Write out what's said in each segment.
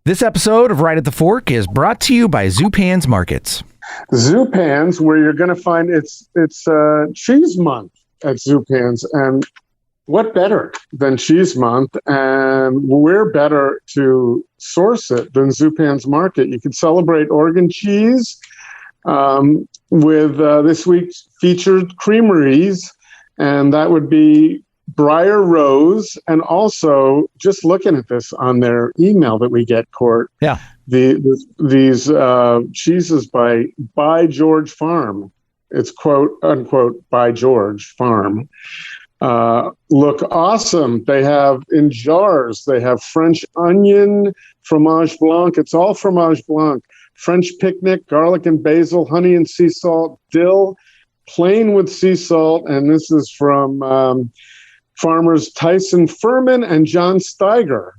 This episode of Right at the Fork is brought to you by Zupan's Markets. Zupan's, where you're going to find it's Cheese Month at Zupan's, and what better than Cheese Month? And we're better to source it than Zupan's Market. You can celebrate Oregon cheese with this week's featured creameries, and that would be Briar Rose, and also just looking at this on their email that we get, Court. Yeah, these cheeses by George Farm. It's quote unquote by George Farm. Look awesome. They have in jars. They have French onion, fromage blanc. It's all fromage blanc. French picnic, garlic and basil, honey and sea salt, dill, plain with sea salt, and this is from farmers Tyson Furman and John Steiger.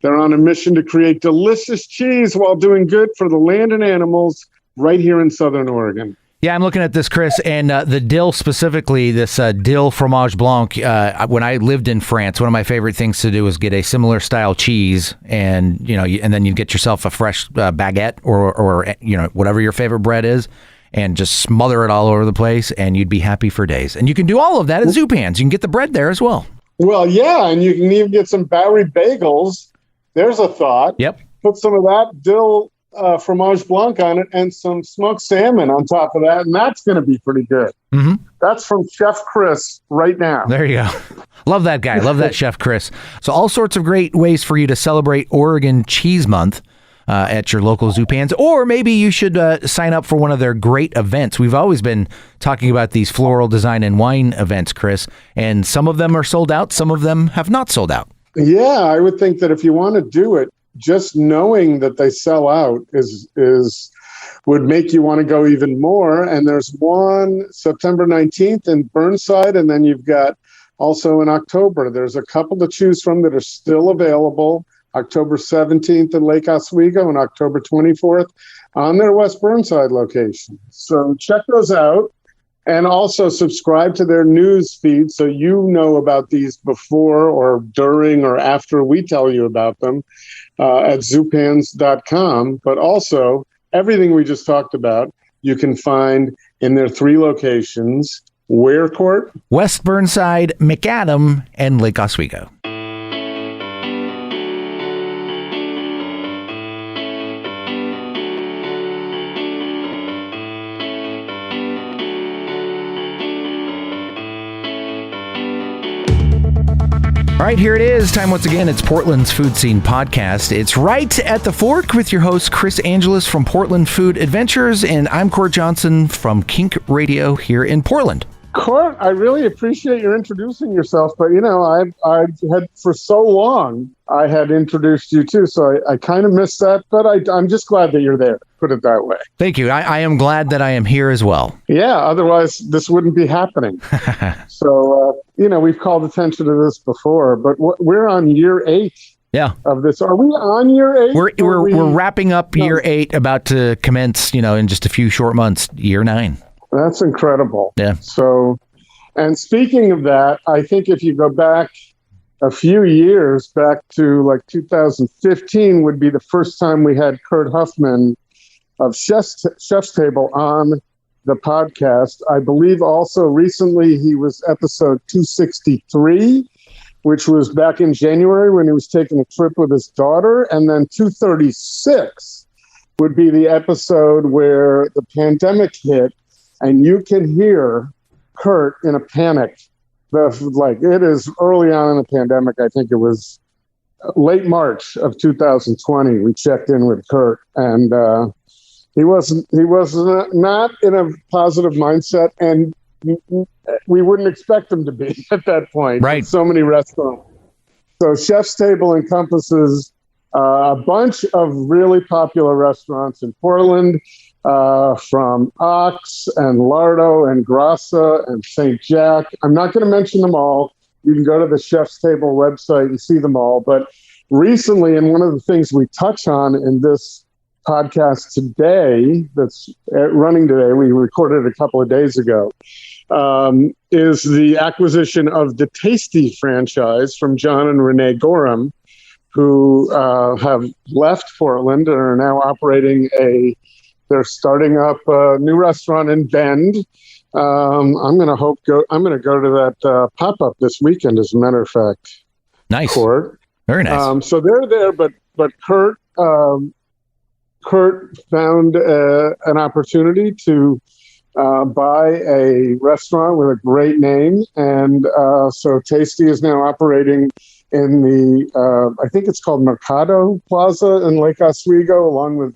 They're on a mission to create delicious cheese while doing good for the land and animals right here in Southern Oregon. Yeah, I'm looking at this, Chris, and the dill specifically, this dill fromage blanc. When I lived in France, one of my favorite things to do was get a similar style cheese, and and then you get yourself a fresh baguette or whatever your favorite bread is, and just smother it all over the place, and you'd be happy for days. And you can do all of that at Zupan's. You can get the bread there as well. Well, yeah, and you can even get some Bowery bagels. There's a thought. Yep. Put some of that dill fromage blanc on it and some smoked salmon on top of that, and that's going to be pretty good. Mm-hmm. That's from Chef Chris right now. There you go. Love that guy. Love that Chef Chris. So all sorts of great ways for you to celebrate Oregon Cheese Month at your local Zupan's, or maybe you should sign up for one of their great events. We've always been talking about these floral design and wine events, Chris, and some of them are sold out. Some of them have not sold out. Yeah, I would think that if you want to do it, just knowing that they sell out would make you want to go even more. And there's one September 19th in Burnside, and then you've got also in October. There's a couple to choose from that are still available. October 17th in Lake Oswego and October 24th on their West Burnside location. So check those out. And also subscribe to their news feed so you know about these before or during or after we tell you about them at zupans.com. But also, everything we just talked about, you can find in their three locations. Where, Court? West Burnside, McAdam, and Lake Oswego. All right, here it is. Time once again. It's Portland's Food Scene Podcast. It's Right at the Fork with your host, Chris Angeles from Portland Food Adventures, and I'm Court Johnson from Kink Radio here in Portland. Court, I really appreciate your introducing yourself, but I had for so long, I had introduced you too, so I kind of missed that, but I'm just glad that you're there, put it that way. Thank you. I am glad that I am here as well. Yeah, otherwise this wouldn't be happening. So, we've called attention to this before, but we're on year 8. Yeah. Of this. Are we on year 8? We're wrapping up year 8, about to commence, in just a few short months, year 9. That's incredible. Yeah. So, and speaking of that, I think if you go back a few years, back to like 2015 would be the first time we had Kurt Huffman of Chef's Table on the podcast. I believe also recently he was episode 263, which was back in January when he was taking a trip with his daughter. And then 236 would be the episode where the pandemic hit. And you can hear Kurt in a panic. It is early on in the pandemic. I think it was late March of 2020. We checked in with Kurt, and he was not in a positive mindset, and we wouldn't expect him to be at that point. Right. So many restaurants. So Chef's Table encompasses a bunch of really popular restaurants in Portland. From Ox and Lardo and Grassa and St. Jack. I'm not going to mention them all. You can go to the Chef's Table website and see them all. But recently, and one of the things we touch on in this podcast today, that's running today, we recorded a couple of days ago, is the acquisition of the Tasty franchise from John and Renee Gorham, who have left Portland and are now operating they're starting up a new restaurant in Bend. I'm going to go to that pop-up this weekend, as a matter of fact. Nice. Court. Very nice. So they're there, but Kurt found an opportunity to buy a restaurant with a great name, and so Tasty is now operating in the I think it's called Mercado Plaza in Lake Oswego, along with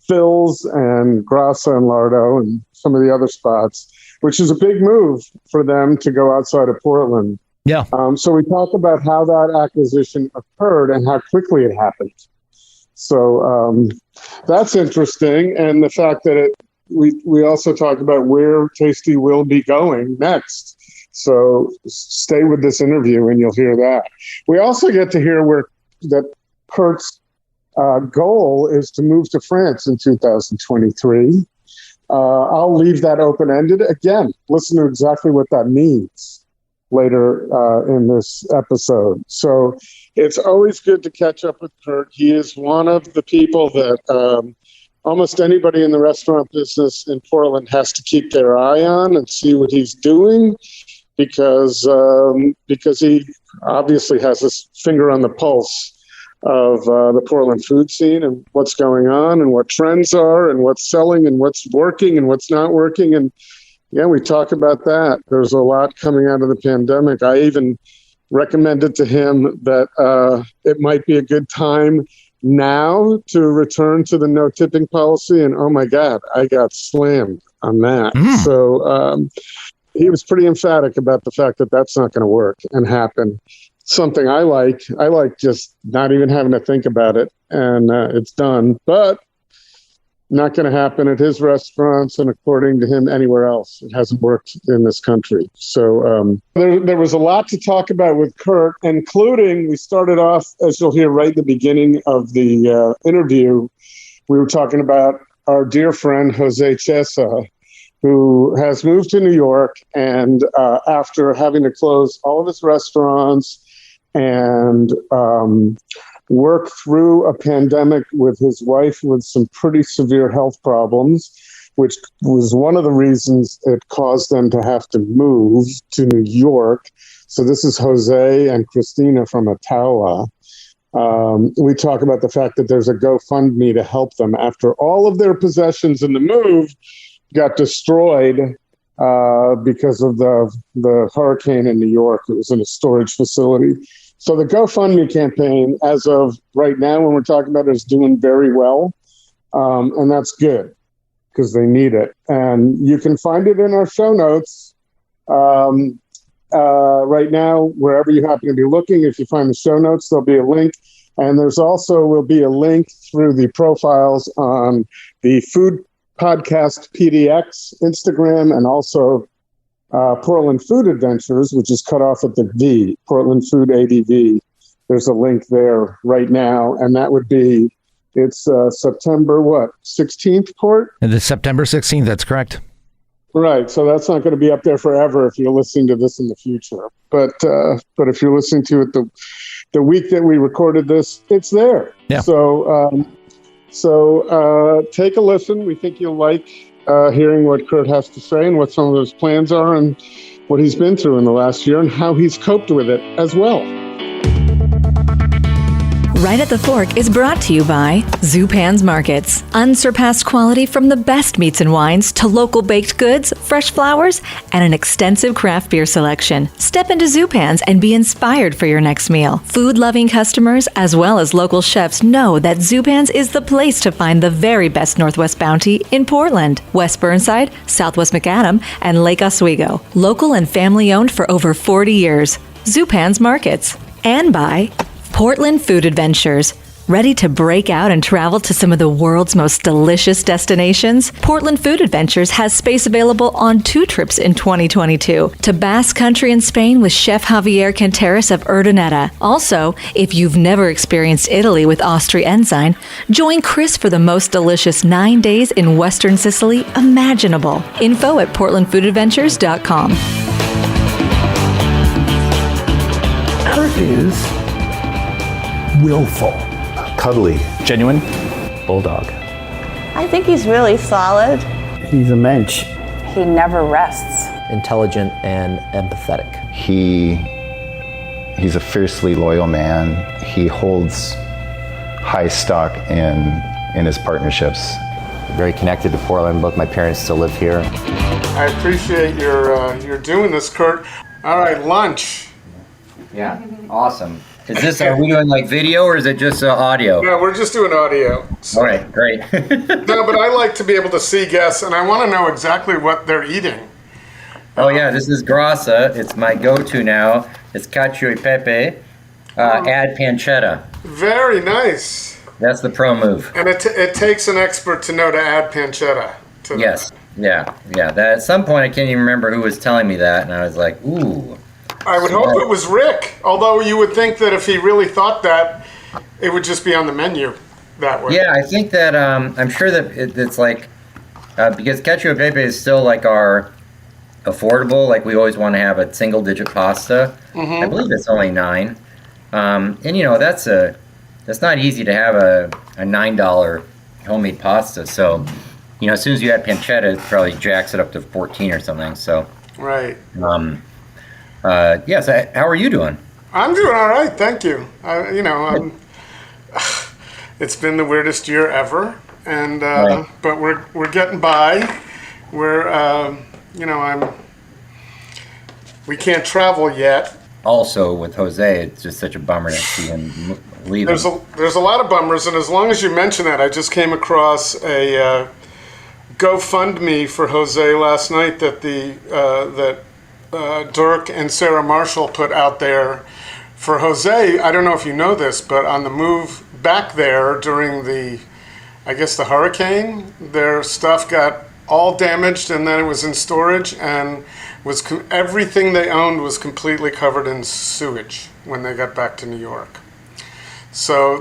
Phil's and Grassa and Lardo and some of the other spots, which is a big move for them to go outside of Portland. Yeah. So we talk about how that acquisition occurred and how quickly it happened. So that's interesting, and the fact that we also talk about where Tasty will be going next. So stay with this interview and you'll hear that. We also get to hear that Kurt's goal is to move to France in 2023. I'll leave that open-ended. Again, listen to exactly what that means later in this episode. So it's always good to catch up with Kurt. He is one of the people that almost anybody in the restaurant business in Portland has to keep their eye on and see what he's doing, because he obviously has his finger on the pulse of the Portland food scene and what's going on and what trends are and what's selling and what's working and what's not working. And yeah, we talk about that. There's a lot coming out of the pandemic. I even recommended to him that it might be a good time now to return to the no tipping policy. And oh my God, I got slammed on that. So he was pretty emphatic about the fact that that's not going to work and happen. Something I like just not even having to think about it, and it's done, but not going to happen at his restaurants and, according to him, anywhere else. It hasn't worked in this country. So there was a lot to talk about with Kurt, including, we started off, as you'll hear right at the beginning of the interview, we were talking about our dear friend Jose Chesa, who has moved to New York, and after having to close all of his restaurants and work through a pandemic with his wife with some pretty severe health problems, which was one of the reasons it caused them to have to move to New York. So this is Jose and Christina from Atawa. We talk about the fact that there's a GoFundMe to help them after all of their possessions in the move got destroyed because of the hurricane in New York. It was in a storage facility. So the GoFundMe campaign, as of right now, when we're talking about it, is doing very well. And that's good because they need it. And you can find it in our show notes right now, wherever you happen to be looking. If you find the show notes, there'll be a link. And there's also will be a link through the profiles on the Food Podcast PDX Instagram, and also Portland Food Adventures, which is cut off at the V, Portland Food ADV. There's a link there right now, and that would be, it's September 16th, Court? The September 16th, that's correct. Right, so that's not going to be up there forever if you're listening to this in the future. But if you're listening to it the week that we recorded this, it's there. Yeah. So take a listen. We think you'll like hearing what Kurt has to say and what some of his plans are and what he's been through in the last year and how he's coped with it as well. Right at the Fork is brought to you by Zupan's Markets. Unsurpassed quality from the best meats and wines to local baked goods, fresh flowers, and an extensive craft beer selection. Step into Zupan's and be inspired for your next meal. Food-loving customers as well as local chefs know that Zupan's is the place to find the very best Northwest bounty in Portland, West Burnside, Southwest McAdam, and Lake Oswego. Local and family-owned for over 40 years. Zupan's Markets. And by Portland Food Adventures. Ready to break out and travel to some of the world's most delicious destinations? Portland Food Adventures has space available on 2 trips in 2022 to Basque Country in Spain with Chef Javier Canteras of Urdaneta. Also, if you've never experienced Italy with Austria Ensign, join Chris for the most delicious 9 days in Western Sicily imaginable. Info at portlandfoodadventures.com. Kurt is willful, Cuddly. Genuine. Bulldog. I think he's really solid. he's a mensch. He never rests. Intelligent and empathetic. He's a fiercely loyal man. He holds high stock in his partnerships. Very connected to Portland. Both my parents still live here. I appreciate your doing this, Kurt. All right, lunch. Yeah, awesome. Are we doing like video or is it just audio? No, we're just doing audio. So, All right, great. no, but I like to be able to see guests, and I want to know exactly what they're eating. Oh yeah, this is grassa. It's my go-to now. It's cacio e pepe. Add pancetta. Very nice. That's the pro move. And it takes an expert to know to add pancetta to Yes. Yeah. That at some point I can't even remember who was telling me that, and I was like, ooh. I would hope it was Rick, although you would think that if he really thought that, it would just be on the menu that way. Yeah, I think that I'm sure that it's like because cacio e pepe is still like our affordable. Like we always want to have a single-digit pasta. I believe it's only $9, and you know that's not easy to have a $9 homemade pasta. So you know, as soon as you add pancetta, it probably jacks it up to 14 or something. So Right. Yes. How are you doing? I'm doing all right, thank you. It's been the weirdest year ever, and Right. but we're getting by. We can't travel yet. Also, with Jose, it's just such a bummer to see him leaving. There's a lot of bummers, and as long as you mention that, I just came across a GoFundMe for Jose last night that Dirk and Sarah Marshall put out there for Jose. I don't know if you know this, but on the move back there during the hurricane, their stuff got all damaged, and then it was in storage, and everything they owned was completely covered in sewage when they got back to New York. So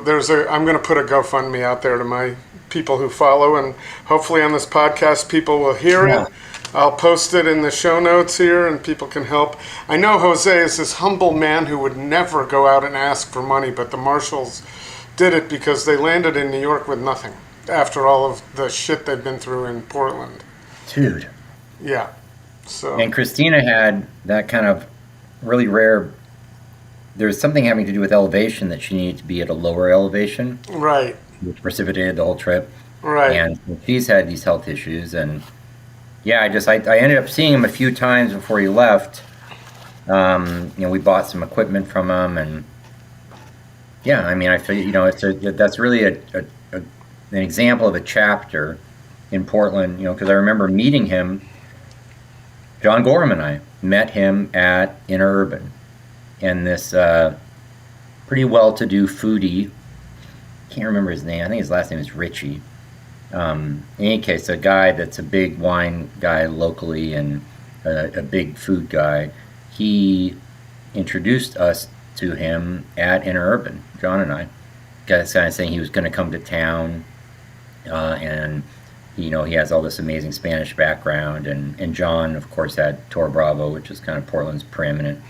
I'm going to put a GoFundMe out there to my people who follow, and hopefully on this podcast people will hear it. I'll post it in the show notes here and people can help. I know Jose is this humble man who would never go out and ask for money, but the Marshalls did it because they landed in New York with nothing after all of the shit they've been through in Portland. Dude. Yeah. So. And Christina had that kind of really rare, there's something having to do with elevation that she needed to be at a lower elevation. Right. Which precipitated the whole trip. Right. And she's had these health issues, and yeah, I ended up seeing him a few times before he left. We bought some equipment from him, and yeah, I mean, I feel that's really an example of a chapter in Portland. Because I remember meeting him. John Gorham and I met him at Interurban, and this pretty well-to-do foodie. Can't remember his name. I think his last name is Richie. In any case, a guy that's a big wine guy locally and a big food guy, he introduced us to him at Interurban, John and I. Kind of saying he was going to come to town, and he has all this amazing Spanish background, and John, of course, had Toro Bravo, which is kind of Portland's preeminent,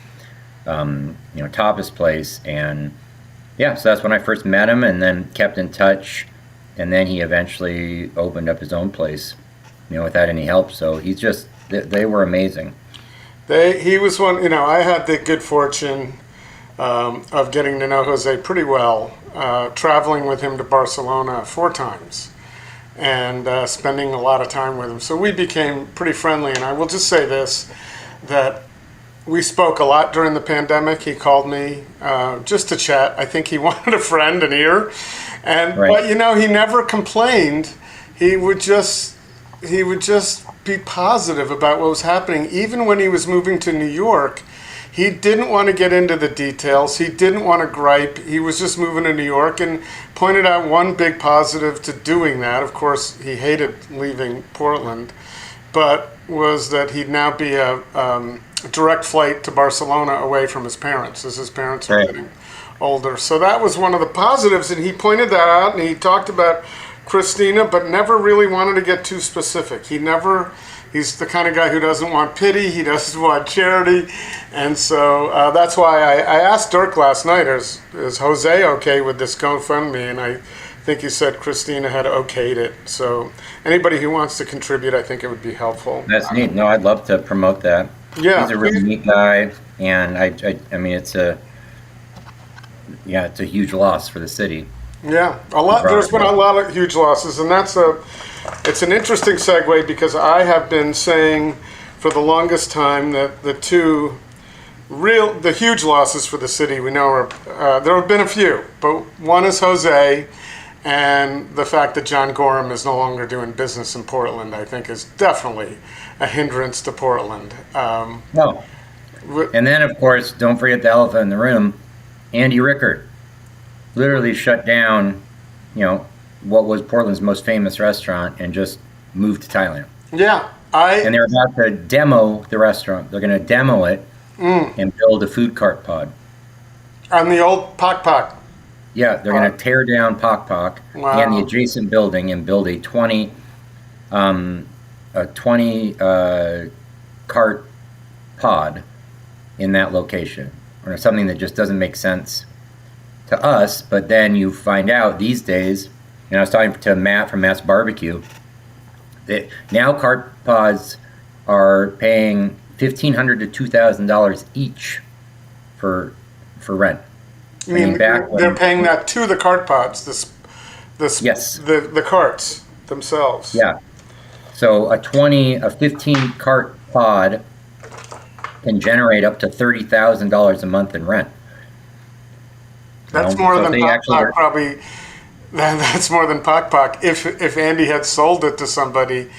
tapas place, and yeah, so that's when I first met him, and then kept in touch. And then he eventually opened up his own place, without any help. So they were amazing. He was one, I had the good fortune of getting to know Jose pretty well, traveling with him to Barcelona 4 times and spending a lot of time with him. So we became pretty friendly. And I will just say this, that we spoke a lot during the pandemic. He called me just to chat. I think he wanted a friend, an ear. But he never complained. He would just be positive about what was happening. Even when he was moving to New York, he didn't want to get into the details. He didn't want to gripe. He was just moving to New York, and pointed out one big positive to doing that. Of course, he hated leaving Portland, but was that he'd now be a direct flight to Barcelona away from his parents, as his parents are getting older. So that was one of the positives, and he pointed that out, and he talked about Christina, but never really wanted to get too specific. He never He's the kind of guy who doesn't want pity. He doesn't want charity. And so that's why I asked Dirk last night, is Jose okay with this GoFundMe? And I think he said Christina had okayed it. So anybody who wants to contribute, I think it would be helpful. That's neat. No, I'd love to promote that. Yeah. He's a really neat guy. And I mean, it's a huge loss for the city. Yeah, there's been a lot of huge losses, and it's an interesting segue, because I have been saying for the longest time that the huge losses for the city we know are, there have been a few, but one is Jose, and the fact that John Gorham is no longer doing business in Portland, I think, is definitely a hindrance to Portland. No. And then, of course, don't forget the elephant in the room, Andy Rickard. Literally shut down, what was Portland's most famous restaurant and just moved to Thailand. Yeah, and they're about to demo the restaurant. They're going to demo it and build a food cart pod. On the old Pak Pak. Yeah, they're going to tear down Pak Pak and the adjacent building and build a 20 cart pod in that location, or something that just doesn't make sense to us. But then you find out these days, and I was talking to Matt from Matt's Barbecue, that now cart pods are paying $1,500 to $2,000 each for rent. You mean they're paying that to the cart pods? Yes. The carts themselves. Yeah. So a 15 cart pod can generate up to $30,000 a month in rent. That's more than Pak Pak, probably. That's more than Pak Pak. If Andy had sold it to somebody,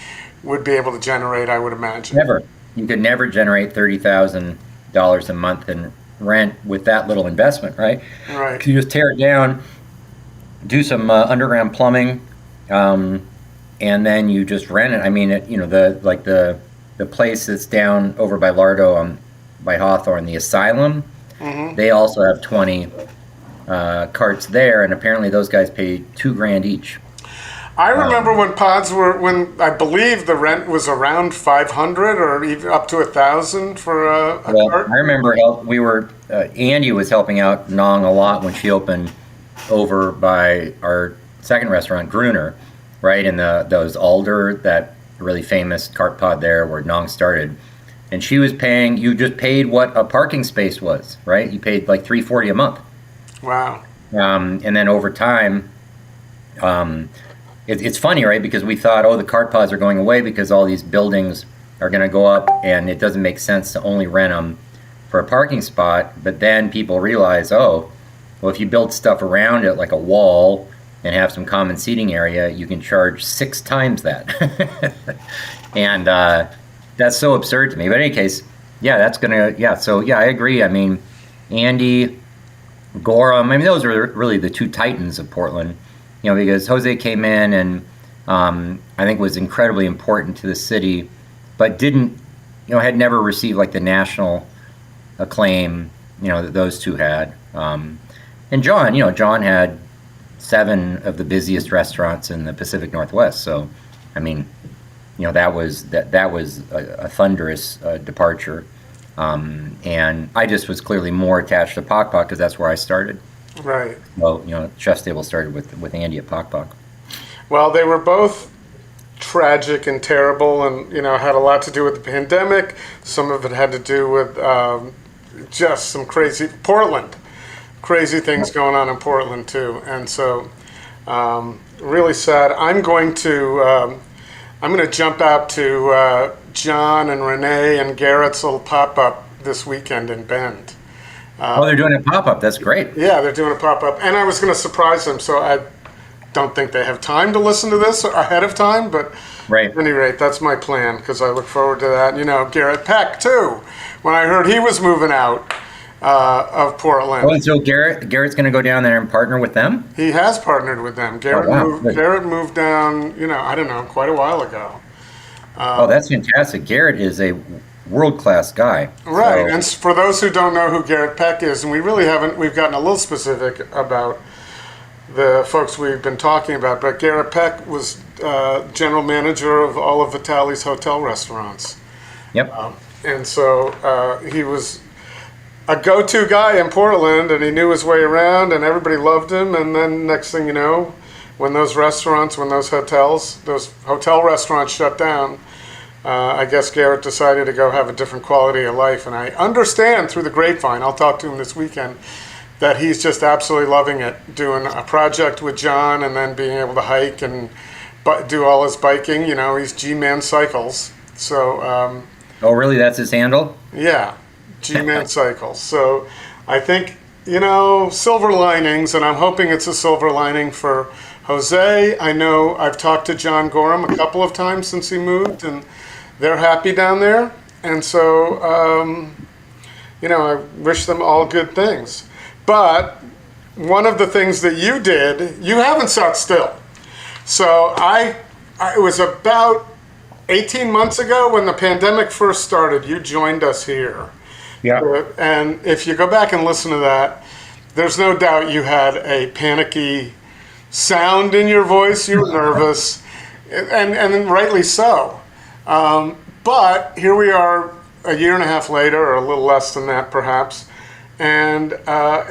would be able to generate, I would imagine. Never. You could never generate $30,000 a month in rent with that little investment, right? Right. You just tear it down, do some underground plumbing, and then you just rent it. I mean, the place that's down over by Lardo, by Hawthorne, the Asylum. Mm-hmm. They also have 20 carts there, and apparently those guys pay $2,000 each. I remember when I believe the rent was around 500 or even up to 1,000 for a cart. I remember Andy was helping out Nong a lot when she opened over by our second restaurant, Gruner, right? In those Alder, that really famous cart pod there where Nong started. And she was paying, you just paid what a parking space was, right? You paid like $340 a month. Wow. And then over time, it's funny, right? Because we thought, the cart pods are going away because all these buildings are going to go up, and it doesn't make sense to only rent them for a parking spot. But then people realize, if you build stuff around it, like a wall, and have some common seating area, you can charge 6 times that. And that's so absurd to me. But in any case, I agree. I mean, Andy, Gorham, those are really the two titans of Portland, because Jose came in and I think was incredibly important to the city, but had never received like the national acclaim, that those two had. And John had 7 of the busiest restaurants in the Pacific Northwest. So, that was a thunderous departure. And I just was clearly more attached to Pak Pak because that's where I started. Right. Well, Chef's Table started with Andy at Pak Pak. Well, they were both tragic and terrible, and had a lot to do with the pandemic. Some of it had to do with just some crazy things going on in Portland too. And so, really sad. I'm going to jump out to John and Renee and Garrett's little pop-up this weekend in Bend. They're doing a pop-up. That's great. Yeah, they're doing a pop-up. And I was going to surprise them, so I don't think they have time to listen to this ahead of time, but at any rate, that's my plan, because I look forward to that. Garrett Peck, too, when I heard he was moving out of Portland. And so Garrett's going to go down there and partner with them? He has partnered with them. Garrett moved down, I don't know, quite a while ago. That's fantastic. Garrett is a world-class guy. Right, and for those who don't know who Garrett Peck is, and we've gotten a little specific about the folks we've been talking about, but Garrett Peck was general manager of all of Vitali's hotel restaurants. Yep. And so he was a go-to guy in Portland, and he knew his way around, and everybody loved him. And then next thing you know, when those hotel restaurants shut down, I guess Garrett decided to go have a different quality of life. And I understand through the grapevine, I'll talk to him this weekend, that he's just absolutely loving it, doing a project with John and then being able to hike and do all his biking. You know, he's G-Man Cycles. So. Oh, really? That's his handle? Yeah, G-Man Cycles. So I think, you know, silver linings, and I'm hoping it's a silver lining for Jose. I know I've talked to John Gorham a couple of times since he moved, and they're happy down there. And so, you know, I wish them all good things. But one of the things that you did, you haven't sat still. So it was about 18 months ago when the pandemic first started, you joined us here. Yeah. And if you go back and listen to that, there's no doubt you had a panicky sound in your voice. You were nervous, and rightly so. But here we are a year and a half later, or a little less than that perhaps, and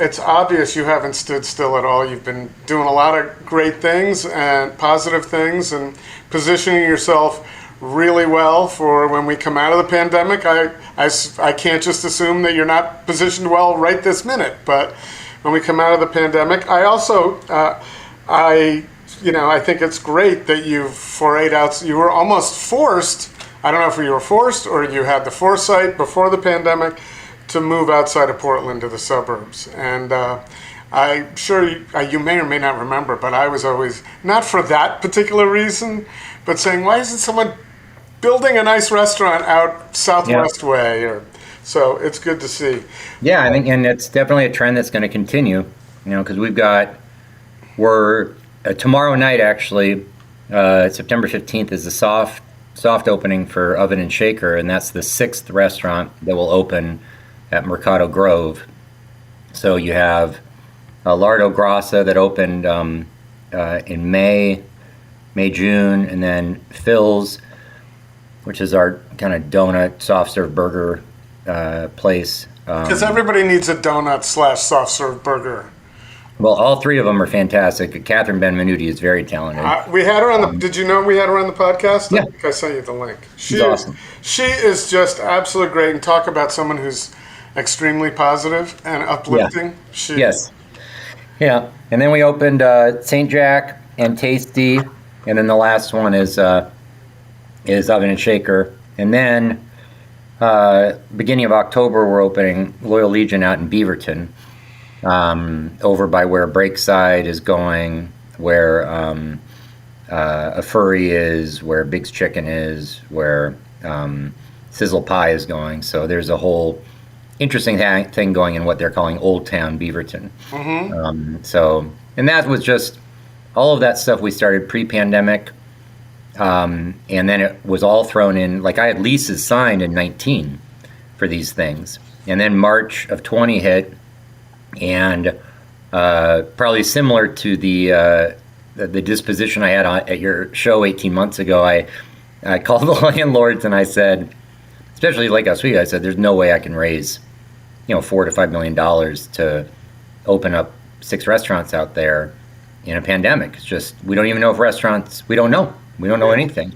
it's obvious you haven't stood still at all. You've been doing a lot of great things and positive things and positioning yourself really well for when we come out of the pandemic. I can't just assume that you're not positioned well right this minute, but when we come out of the pandemic, I also, I think it's great that you've forayed out. You were almost forced, I don't know if you were forced or you had the foresight before the pandemic to move outside of Portland to the suburbs. And I'm sure you may or may not remember, but I was always, not for that particular reason, but saying, why isn't someone building a nice restaurant out Southwest way? So it's good to see. Yeah, I think, and it's definitely a trend that's going to continue, you know, because we're tomorrow night, actually, September 15th is the soft opening for Oven and Shaker, and that's the 6th restaurant that will open at Mercado Grove. So you have Lardo Grassa that opened in May, June, and then Phil's, which is our kind of donut soft serve burger place. Because everybody needs a donut / soft serve burger. Well, all three of them are fantastic. Catherine Ben-Menuti is very talented. We had her on the. Did you know we had her on the podcast? Yeah. I think I sent you the link. She's awesome. She is just absolutely great, and talk about someone who's extremely positive and uplifting. Yeah. Yes. Yeah, and then we opened St. Jack and Tasty, and then the last one is Oven and Shaker, and then beginning of October we're opening Loyal Legion out in Beaverton, over by where Breakside is going, where a Furry is, where Big's Chicken is, where Sizzle Pie is going. So there's a whole interesting thing going in what they're calling Old Town Beaverton. Mm-hmm. And that was just all of that stuff we started pre-pandemic. And then it was all thrown in, like I had leases signed in 19 for these things. And then March of 20 hit, and probably similar to the disposition I had at your show 18 months ago, I called the landlords and I said, especially Lake Oswego, I said, there's no way I can raise, $4 to $5 million to open up 6 restaurants out there in a pandemic. It's just, we don't even know if restaurants, we don't know anything.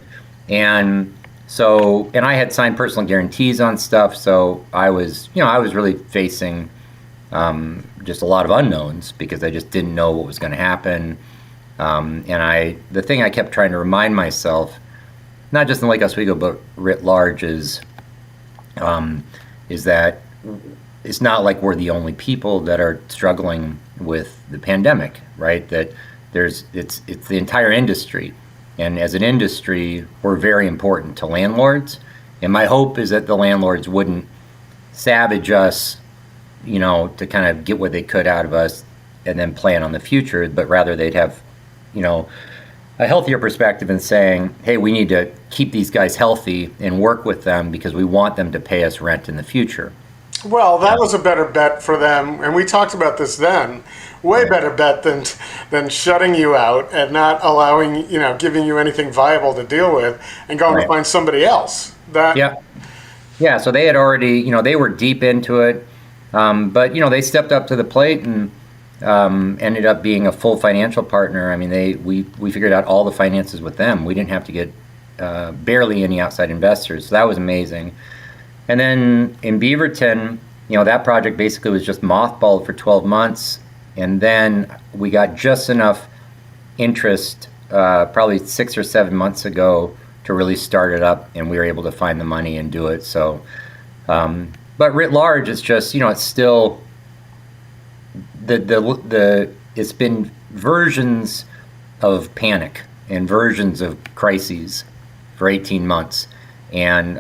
And so, and I had signed personal guarantees on stuff. So I was really facing just a lot of unknowns because I just didn't know what was going to happen. And the thing I kept trying to remind myself, not just in Lake Oswego, but writ large, is that it's not like we're the only people that are struggling with the pandemic, right? That it's the entire industry. And as an industry, we're very important to landlords. And my hope is that the landlords wouldn't savage us, to kind of get what they could out of us and then plan on the future, but rather they'd have, a healthier perspective in saying, hey, we need to keep these guys healthy and work with them because we want them to pay us rent in the future. Well, that was a better bet for them, and we talked about this then. Way better bet than shutting you out and not allowing, giving you anything viable to deal with, and going to find somebody else. Yeah. So they had already, they were deep into it, but they stepped up to the plate and ended up being a full financial partner. I mean, we figured out all the finances with them. We didn't have to get barely any outside investors, so that was amazing. And then in Beaverton, that project basically was just mothballed for 12 months. And then we got just enough interest, probably 6 or 7 months ago, to really start it up, and we were able to find the money and do it. So, but writ large, it's just, it's still it's been versions of panic and versions of crises for 18 months. And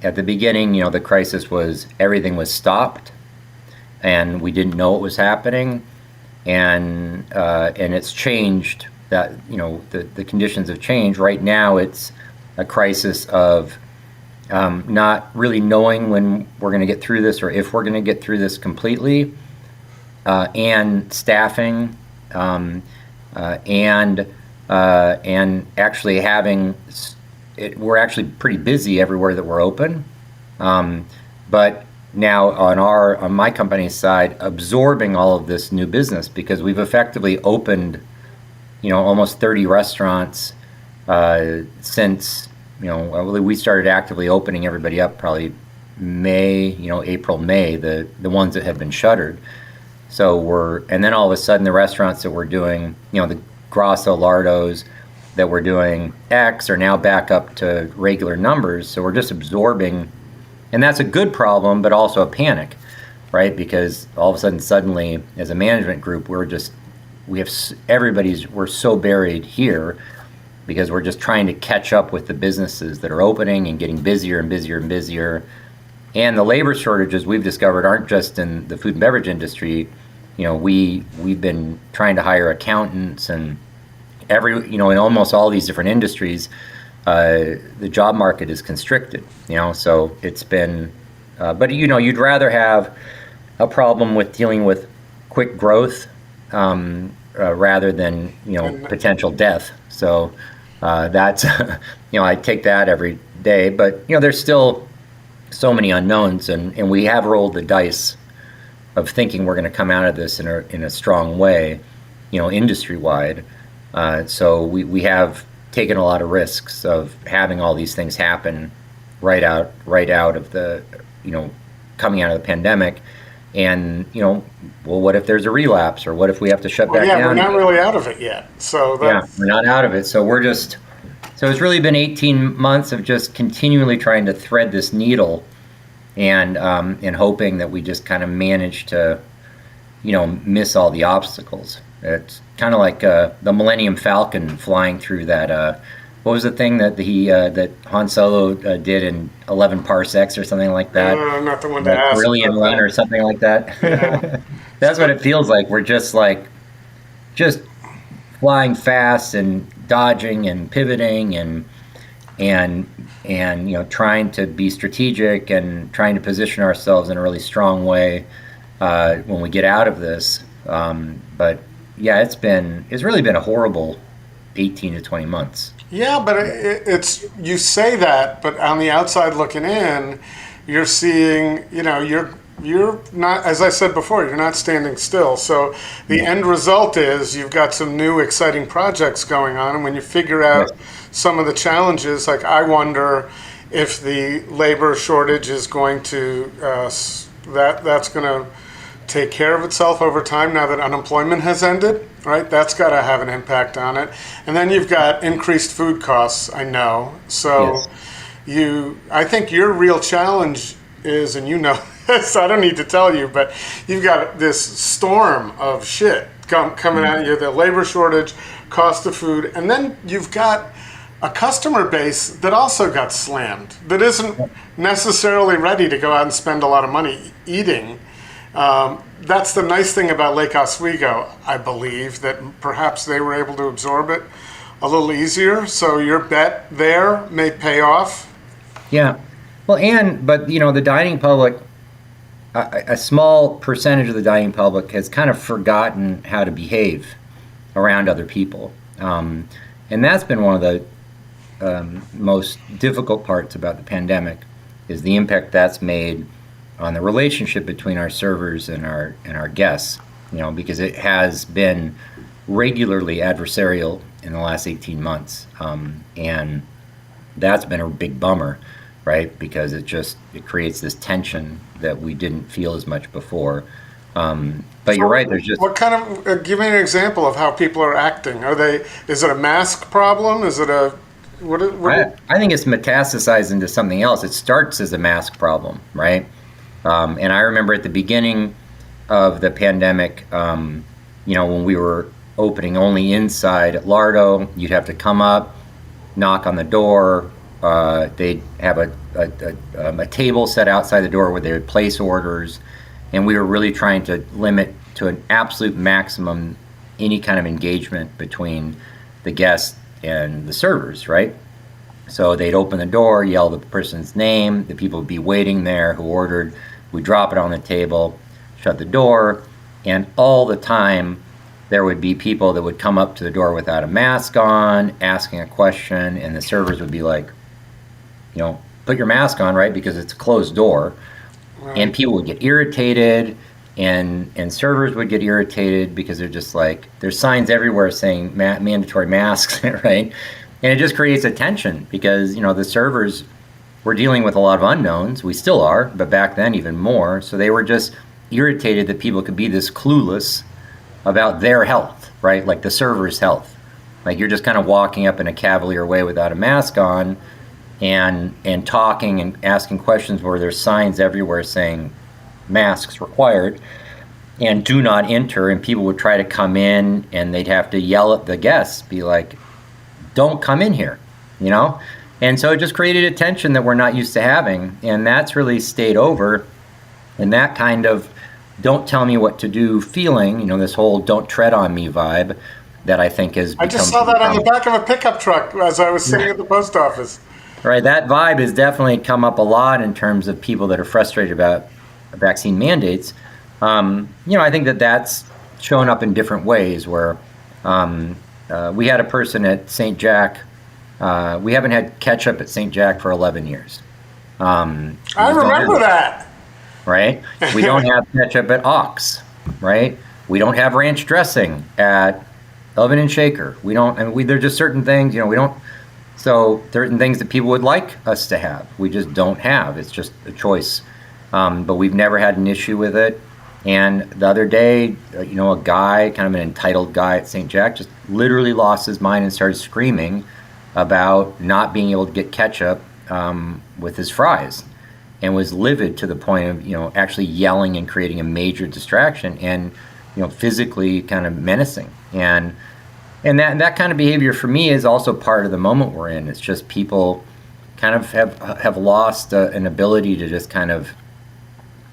at the beginning, the crisis was everything was stopped, and we didn't know what was happening. And it's changed. That the conditions have changed. Right now, it's a crisis of not really knowing when we're going to get through this, or if we're going to get through this completely, and staffing, and actually having. We're actually pretty busy everywhere that we're open, but now on my company's side, absorbing all of this new business, because we've effectively opened, almost 30 restaurants since, we started actively opening everybody up probably May, April, May, the ones that have been shuttered. So and then all of a sudden the restaurants that we're doing, the Grasso Lardos that we're doing X are now back up to regular numbers. So we're just absorbing. And that's a good problem, but also a panic, right? Because all of a sudden, suddenly, as a management group, we're so buried here because we're just trying to catch up with the businesses that are opening and getting busier and busier and busier. And the labor shortages we've discovered aren't just in the food and beverage industry. We've been trying to hire accountants and in almost all these different industries. The job market is constricted, so it's been, but you'd rather have a problem with dealing with quick growth rather than, potential death. So that's, I take that every day, but, there's still so many unknowns, and we have rolled the dice of thinking we're going to come out of this in a strong way, industry-wide. So we have taken a lot of risks of having all these things happen right out of the, coming out of the pandemic. And, what if there's a relapse, or what if we have to shut back down? We're not really out of it yet. So we're not out of it. So so it's really been 18 months of just continually trying to thread this needle and hoping that we just kind of manage to, miss all the obstacles. It's kind of like the Millennium Falcon flying through that. What was the thing that that Han Solo did in 11 parsecs or something like that? Not the one to ask. Brilliant one or something like that. Yeah. That's what it feels like. We're just flying fast and dodging and pivoting and trying to be strategic and trying to position ourselves in a really strong way when we get out of this. But yeah, it's really been a horrible 18 to 20 months. Yeah, but it's you say that, but on the outside looking in, you're seeing, you're not, as I said before, you're not standing still. So the end result is you've got some new exciting projects going on, and when you figure out some of the challenges, like I wonder if the labor shortage is going to that's going to take care of itself over time now that unemployment has ended, right? That's got to have an impact on it. And then you've got increased food costs, I know. So I think your real challenge is, and this, I don't need to tell you, but you've got this storm of shit coming at you, the labor shortage, cost of food, and then you've got a customer base that also got slammed, that isn't necessarily ready to go out and spend a lot of money eating. That's the nice thing about Lake Oswego, I believe, that perhaps they were able to absorb it a little easier. So your bet there may pay off. Yeah. Well, but the dining public, a small percentage of the dining public has kind of forgotten how to behave around other people. And that's been one of the most difficult parts about the pandemic, is the impact that's made on the relationship between our servers and our guests, because it has been regularly adversarial in the last 18 months. And that's been a big bummer, right? Because it creates this tension that we didn't feel as much before. But you're right, there's just... What kind of, give me an example of how people are acting. Is it a mask problem? Is it a... I think it's metastasized into something else. It starts as a mask problem, right? And I remember at the beginning of the pandemic, when we were opening only inside at Lardo, you'd have to come up, knock on the door. They'd have a table set outside the door where they would place orders. And we were really trying to limit to an absolute maximum any kind of engagement between the guests and the servers, right? So they'd open the door, yell the person's name, the people would be waiting there who ordered, we'd drop it on the table, shut the door, and all the time there would be people that would come up to the door without a mask on, asking a question, and the servers would be like, put your mask on, right? Because it's a closed door. Right. And people would get irritated, and servers would get irritated because they're just like, there's signs everywhere saying mandatory masks, right? And it just creates a tension because, the servers were dealing with a lot of unknowns. We still are, but back then even more. So they were just irritated that people could be this clueless about their health, right? Like the server's health. Like you're just kind of walking up in a cavalier way without a mask on and talking and asking questions where there's signs everywhere saying masks required and do not enter, and people would try to come in and they'd have to yell at the guests, be like, don't come in here, And so it just created a tension that we're not used to having, and that's really stayed over. And that kind of don't tell me what to do feeling, this whole don't tread on me vibe that I think has become... I just saw that on the back of a pickup truck as I was sitting at the post office. Right, that vibe has definitely come up a lot in terms of people that are frustrated about vaccine mandates. I think that's shown up in different ways where we had a person at St. Jack. We haven't had ketchup at St. Jack for 11 years. I remember that. Right? We don't have ketchup at Ox, right? We don't have ranch dressing at Oven and Shaker. We don't, there's just certain things, we don't. So certain things that people would like us to have, we just don't have. It's just a choice. But we've never had an issue with it. And the other day, a guy, kind of an entitled guy at St. Jack, just literally lost his mind and started screaming about not being able to get ketchup with his fries, and was livid to the point of, actually yelling and creating a major distraction and, physically kind of menacing. And that kind of behavior for me is also part of the moment we're in. It's just people kind of have lost an ability to just kind of,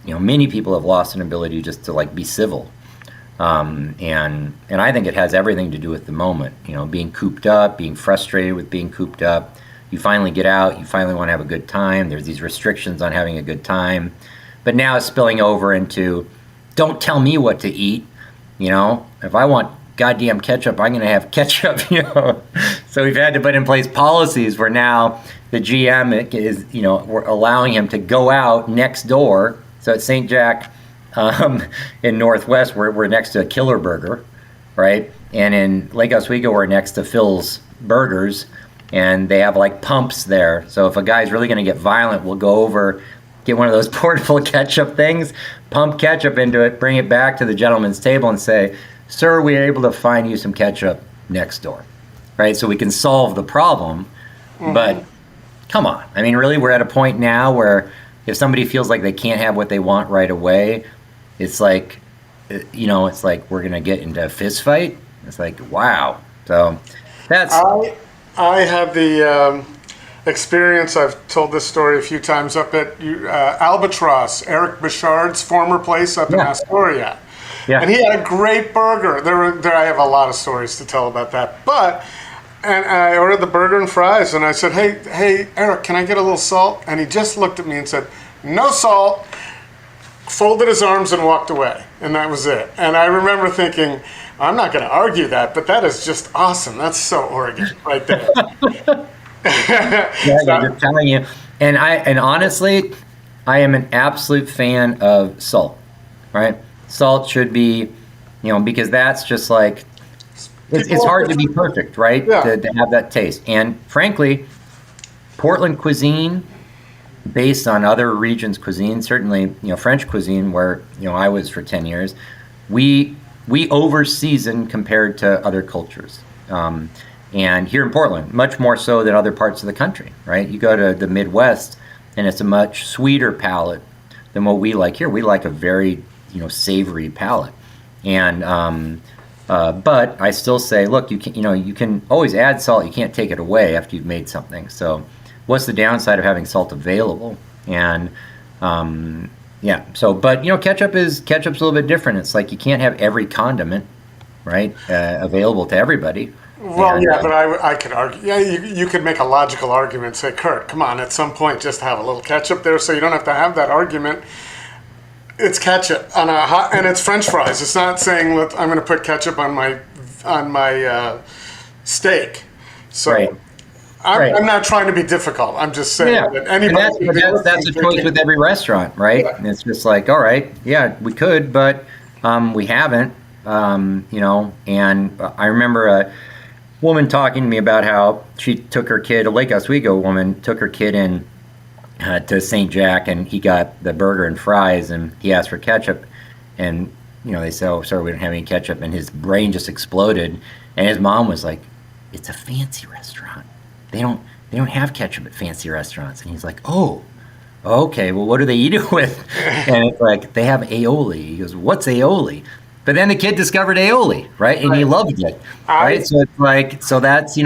many people have lost an ability just to like be civil. And I think it has everything to do with the moment, being cooped up, being frustrated with being cooped up. You finally get out, you finally want to have a good time. There's these restrictions on having a good time. But now it's spilling over into, don't tell me what to eat. If I want goddamn ketchup, I'm going to have ketchup. So we've had to put in place policies where now the GM is, we're allowing him to go out next door. So at St. Jack in Northwest, we're next to a Killer Burger, right? And in Lake Oswego, we're next to Phil's Burgers. And they have like pumps there. So if a guy's really going to get violent, we'll go over, get one of those portable ketchup things, pump ketchup into it, bring it back to the gentleman's table and say, sir, we are able to find you some ketchup next door, right? So we can solve the problem. Mm-hmm. But come on. Really, we're at a point now where if somebody feels like they can't have what they want right away, it's like, it's like we're going to get into a fist fight. It's like, wow. So that's... I had the experience, I've told this story a few times, up at Albatross, Eric Bouchard's former place up in Astoria. Yeah. And he had a great burger. There I have a lot of stories to tell about that. And I ordered the burger and fries, and I said, hey, Eric, can I get a little salt? And he just looked at me and said, no salt. folded his arms and walked away, and that was it. And I remember thinking, I'm not going to argue that, but that is just awesome. That's so Oregon right there. Yeah, I'm telling you. And honestly, I am an absolute fan of salt, right? Salt should be, because that's just like, it's hard to be perfect, right? Yeah. To have that taste. And frankly, Portland cuisine, based on other regions' cuisine, certainly, French cuisine, where, I was for 10 years, we over-season compared to other cultures. And here in Portland, much more so than other parts of the country, right? You go to the Midwest, and it's a much sweeter palate than what we like here. We like a very, savory palate. And but I still say, look, you can always add salt. You can't take it away after you've made something. So, what's the downside of having salt available? And but ketchup's a little bit different. It's like you can't have every condiment, right, available to everybody. Well, but I could argue. Yeah, you could make a logical argument. Say, Kurt, come on, at some point, just have a little ketchup there, so you don't have to have that argument. It's ketchup on and it's French fries. It's not saying, look, I'm going to put ketchup on my steak. So. Right. I'm not trying to be difficult. I'm just saying that anybody. That's a choice with every restaurant, right? Yeah. And it's just like, all right, yeah, we could, but we haven't. And I remember a woman talking to me about how she took her kid, a Lake Oswego woman, took her kid in to St. Jack, and he got the burger and fries, and he asked for ketchup, and they said, "Oh, sorry, we don't have any ketchup," and his brain just exploded, and his mom was like, "It's a fancy restaurant. They don't have ketchup at fancy restaurants," and he's like, "Oh, okay. Well, what do they eat it with?" And it's like, they have aioli. He goes, "What's aioli?" But then the kid discovered aioli, right? And he loved it, right? So it's like, so that's, but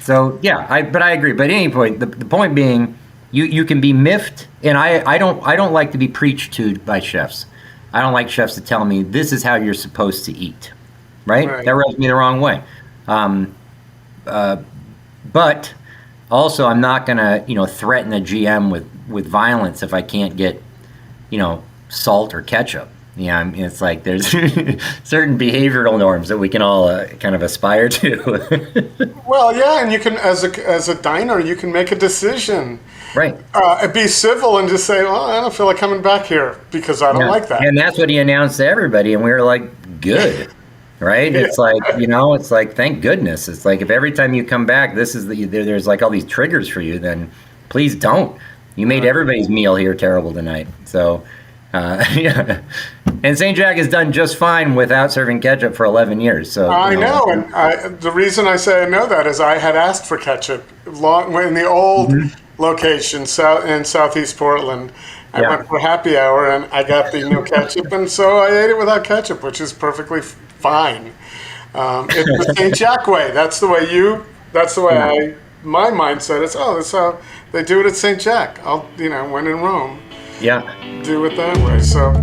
I agree. But at any point, the point being, you can be miffed, and I don't like to be preached to by chefs. I don't like chefs to tell me this is how you're supposed to eat, right? That rubs me the wrong way. But also, I'm not gonna, threaten a GM with violence if I can't get, salt or ketchup. Yeah, it's like there's certain behavioral norms that we can all kind of aspire to. Well, yeah, and you can, as a diner, you can make a decision. Right. Be civil and just say, well, I don't feel like coming back here because I don't like that. And that's what he announced to everybody, and we were like, good. Right? It's like, it's like, thank goodness. It's like, if every time you come back, there's like all these triggers for you, then please don't. You made everybody's meal here terrible tonight. So, yeah. And St. Jack has done just fine without serving ketchup for 11 years. So I know. And the reason I say I know that is I had asked for ketchup in the old location in Southeast Portland. I went for happy hour and I got the no ketchup, and so I ate it without ketchup, which is perfectly fine. It's the St. Jack way. That's the way my mindset is, that's how they do it at St. Jack. When in Rome, do it that way. So.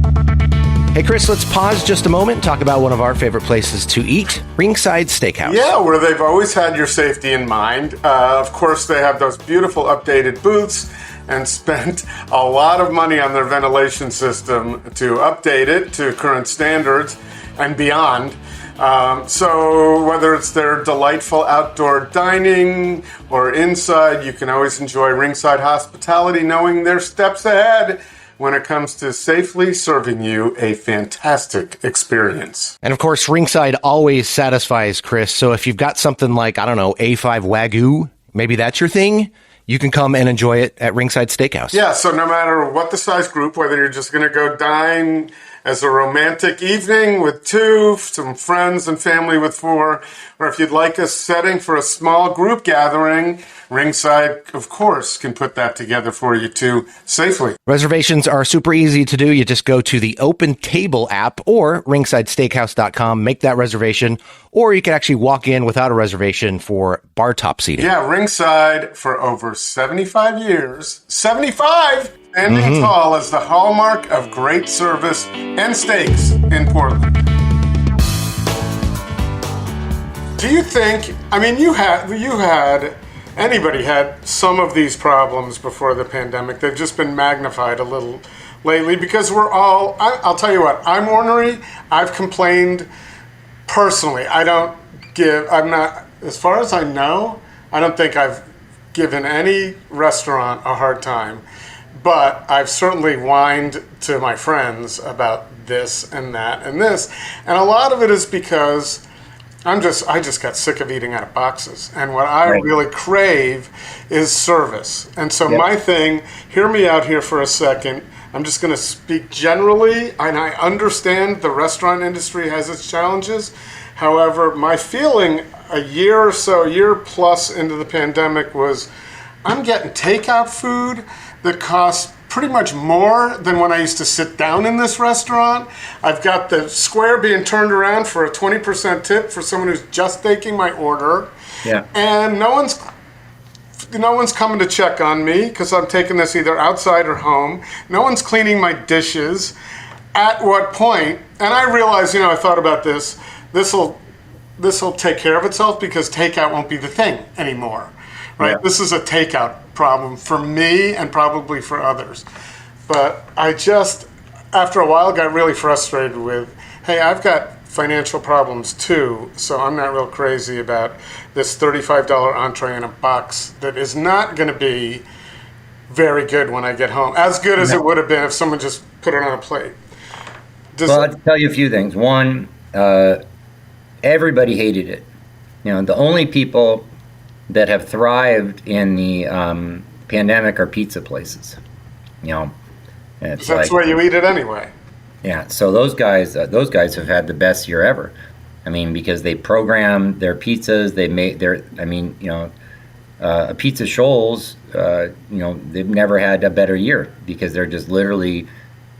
Hey, Chris, let's pause just a moment and talk about one of our favorite places to eat, Ringside Steakhouse. Yeah, where they've always had your safety in mind. Of course, they have those beautiful updated booths and spent a lot of money on their ventilation system to update it to current standards and beyond. So whether it's their delightful outdoor dining or inside, you can always enjoy Ringside hospitality, knowing they're steps ahead when it comes to safely serving you a fantastic experience. And of course, Ringside always satisfies, Chris. So if you've got something like, A5 Wagyu, maybe that's your thing, you can come and enjoy it at Ringside Steakhouse. Yeah, so no matter what the size group, whether you're just going to go dine as a romantic evening with 2, some friends and family with 4, or if you'd like a setting for a small group gathering, Ringside, of course, can put that together for you too safely. Reservations are super easy to do. You just go to the Open Table app or ringsidesteakhouse.com, make that reservation, or you can actually walk in without a reservation for bar top seating. Yeah, Ringside for over 75 years. 75! Standing tall as the hallmark of great service and steaks in Portland. Do you think, anybody had some of these problems before the pandemic. They've just been magnified a little lately because I'll tell you what, I'm ornery. I've complained personally. I'm not, as far as I know, I don't think I've given any restaurant a hard time, but I've certainly whined to my friends about this and that and this. And a lot of it is because I just got sick of eating out of boxes. And what I really crave is service. And so my thing, hear me out here for a second. I'm just going to speak generally, and I understand the restaurant industry has its challenges. However, my feeling a year plus into the pandemic was I'm getting takeout food that costs pretty much more than when I used to sit down in this restaurant. I've got the square being turned around for a 20% tip for someone who's just taking my order. Yeah. And no one's coming to check on me because I'm taking this either outside or home. No one's cleaning my dishes. At what point, and I realize, I thought about this will take care of itself because takeout won't be the thing anymore, right? Yeah. This is a takeout problem for me and probably for others. But I just, after a while, got really frustrated with, hey, I've got financial problems too, so I'm not real crazy about this $35 entree in a box that is not going to be very good when I get home. As good as it would have been if someone just put it on a plate. I'll tell you a few things. One, everybody hated it. The only people that have thrived in the pandemic are pizza places. That's where you eat it anyway. Yeah, so those guys have had the best year ever. I mean, because they program their pizzas, they make a Pizza Shoals, they've never had a better year because they're just literally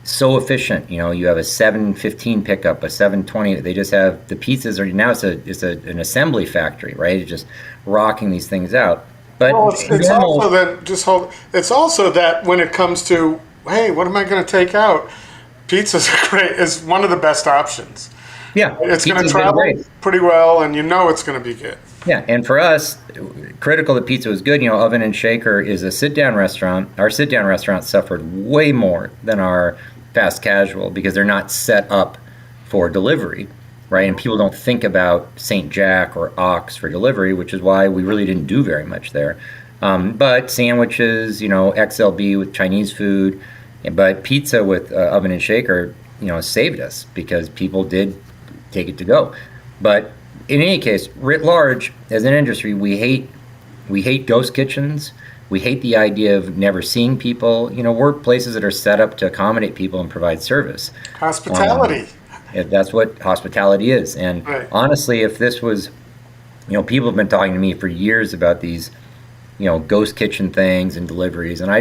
so efficient. You have a 7:15 pickup, a 7:20. They just have the pizzas are now it's an assembly factory, right? It's just rocking these things out. But it's also that when it comes to, hey, what am I going to take out? Pizzas are great. It's one of the best options. Yeah, it's going to travel pretty well, and it's going to be good. Yeah, and for us, critical that pizza was good. Oven and Shaker is a sit-down restaurant. Our sit-down restaurant suffered way more than our fast casual because they're not set up for delivery, right? And people don't think about St. Jack or Ox for delivery, which is why we really didn't do very much there. But sandwiches, XLB with Chinese food, but pizza with Oven and Shaker, saved us because people did take it to go. But in any case, writ large, as an industry, we hate ghost kitchens. We hate the idea of never seeing people. We're places that are set up to accommodate people and provide service. Hospitality. That's what hospitality is. And honestly, if this was, people have been talking to me for years about these, ghost kitchen things and deliveries. And I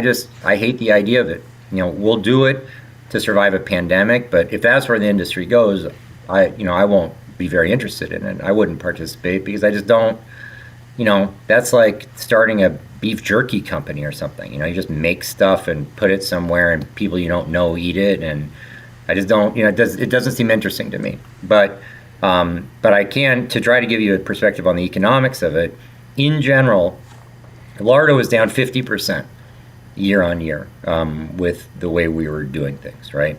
hate the idea of it. We'll do it to survive a pandemic, but if that's where the industry goes, I won't be very interested in it. I wouldn't participate because I just don't, that's like starting a beef jerky company or something. You just make stuff and put it somewhere and people you don't know eat it. And I just don't, it doesn't seem interesting to me. But I can, to try to give you a perspective on the economics of it, in general, Lardo is down 50% year on year with the way we were doing things, right?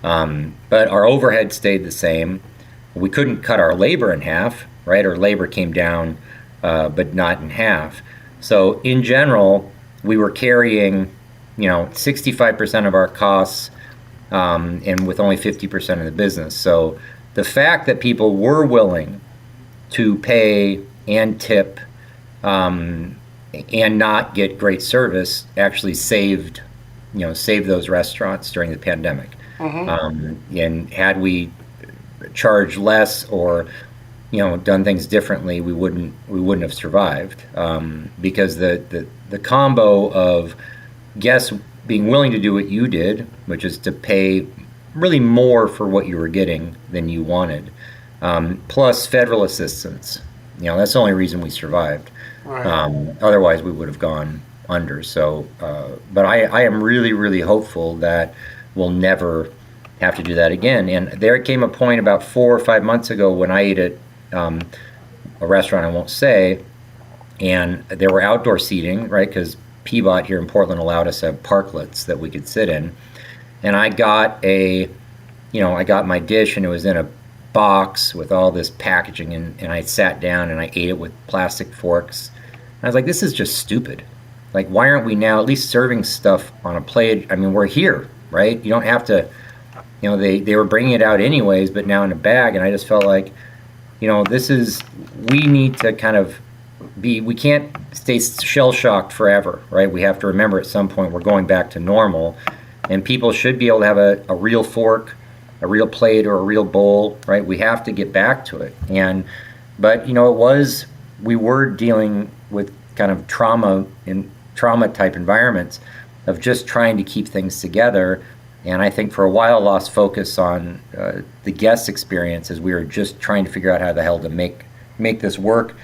But our overhead stayed the same. We couldn't cut our labor in half, right? Our labor came down, but not in half. So in general, we were carrying, 65% of our costs, and with only 50% of the business. So the fact that people were willing to pay and tip, and not get great service actually saved those restaurants during the pandemic. Mm-hmm. And had we charged less or done things differently, we wouldn't have survived, because the combo of guests being willing to do what you did, which is to pay really more for what you were getting than you wanted, plus federal assistance. That's the only reason we survived. Right. Otherwise, we would have gone under. So, but I am really, really hopeful that we'll never have to do that again. And there came a point about 4 or 5 months ago when I ate at a restaurant I won't say, and there were outdoor seating, right? Because PBOT here in Portland allowed us to have parklets that we could sit in. and I got I got my dish, and it was in a box with all this packaging, and I sat down and I ate it with plastic forks. And I was like, this is just stupid. Like, why aren't we now at least serving stuff on a plate? I mean, we're here, right? You don't have to, they were bringing it out anyways, but now in a bag. And I just felt like, we need to kind of we can't stay shell-shocked forever, right? We have to remember at some point we're going back to normal, and people should be able to have a real fork, a real plate, or a real bowl, right? We have to get back to it. But we were dealing with kind of trauma type environments of just trying to keep things together. And I think for a while lost focus on the guest experience as we were just trying to figure out how the hell to make this work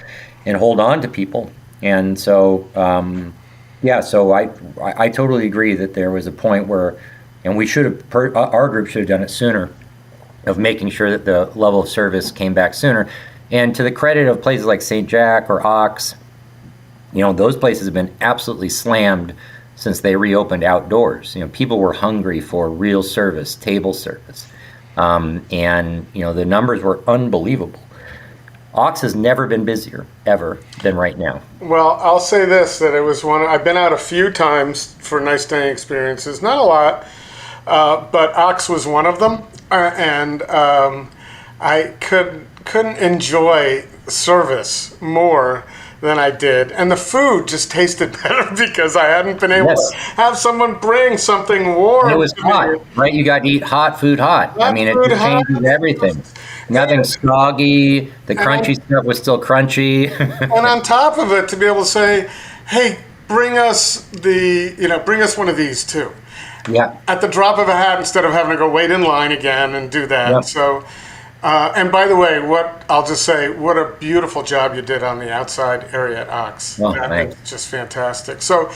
and hold on to people. And so, so I totally agree that there was a point where, and we should have, our group should have done it sooner, of making sure that the level of service came back sooner. And to the credit of places like St. Jack or Ox, those places have been absolutely slammed since they reopened outdoors. People were hungry for real service, table service. And the numbers were unbelievable. Ox has never been busier, ever, than right now. Well, I'll say this, that it was I've been out a few times for nice dining experiences, not a lot, but Ox was one of them. And I couldn't enjoy service more than I did. And the food just tasted better because I hadn't been able to have someone bring something warm. And it was hot, right? You got to eat hot food hot. It changes everything. Nothing soggy. The crunchy stuff was still crunchy. And on top of it, to be able to say, hey, bring us one of these too. Yeah. At the drop of a hat, instead of having to go wait in line again and do that. Yep. So, and by the way, I'll just say, what a beautiful job you did on the outside area at Ox. Oh, thanks. Just fantastic. So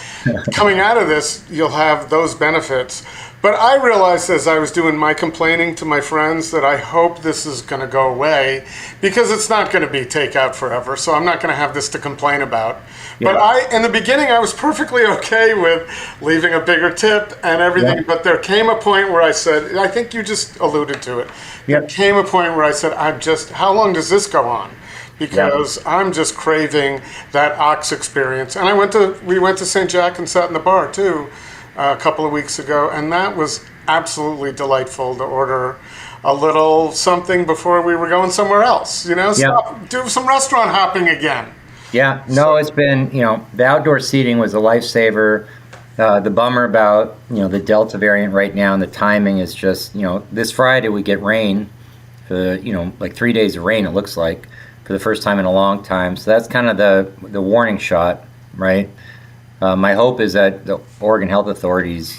coming out of this, you'll have those benefits. But I realized as I was doing my complaining to my friends that I hope this is going to go away, because it's not going to be takeout forever. So I'm not going to have this to complain about. Yeah. But in the beginning, I was perfectly okay with leaving a bigger tip and everything. Yeah. But there came a point where I said, I think you just alluded to it. Yeah. There came a point where I said, how long does this go on? Because I'm just craving that Ox experience. And we went to St. Jack and sat in the bar too a couple of weeks ago, and that was absolutely delightful to order a little something before we were going somewhere else. Do some restaurant hopping again. Yeah, no, it's been, the outdoor seating was a lifesaver. The bummer about, the Delta variant right now and the timing is just, this Friday we get rain, like 3 days of rain, it looks like, for the first time in a long time. So that's kind of the warning shot, right? My hope is that the Oregon Health Authority's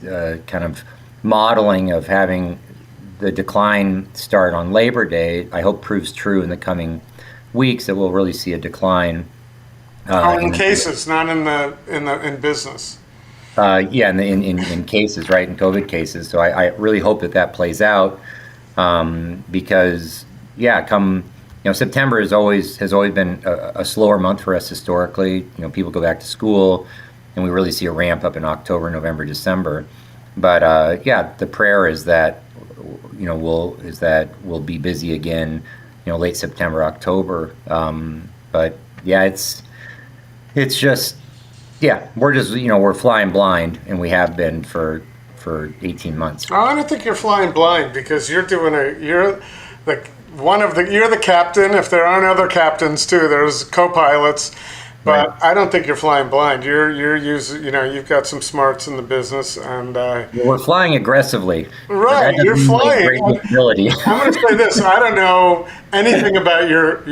kind of modeling of having the decline start on Labor Day, I hope proves true in the coming weeks, that we'll really see a decline. In cases, not in business. In cases, right? In COVID cases. So I really hope that plays out, because September has always been a slower month for us historically. People go back to school, and we really see a ramp up in October, November, December. But the prayer is that we'll be busy again, late September, October. But it's just we're flying blind, and we have been for 18 months. Oh, I don't think you're flying blind, because you're the captain. If there aren't other captains too, there's co-pilots. But right. I don't think you're flying blind. You're using, you've got some smarts in the business, and we're flying aggressively. Right, you're flying. Great visibility. I'm going to say this: I don't know anything about your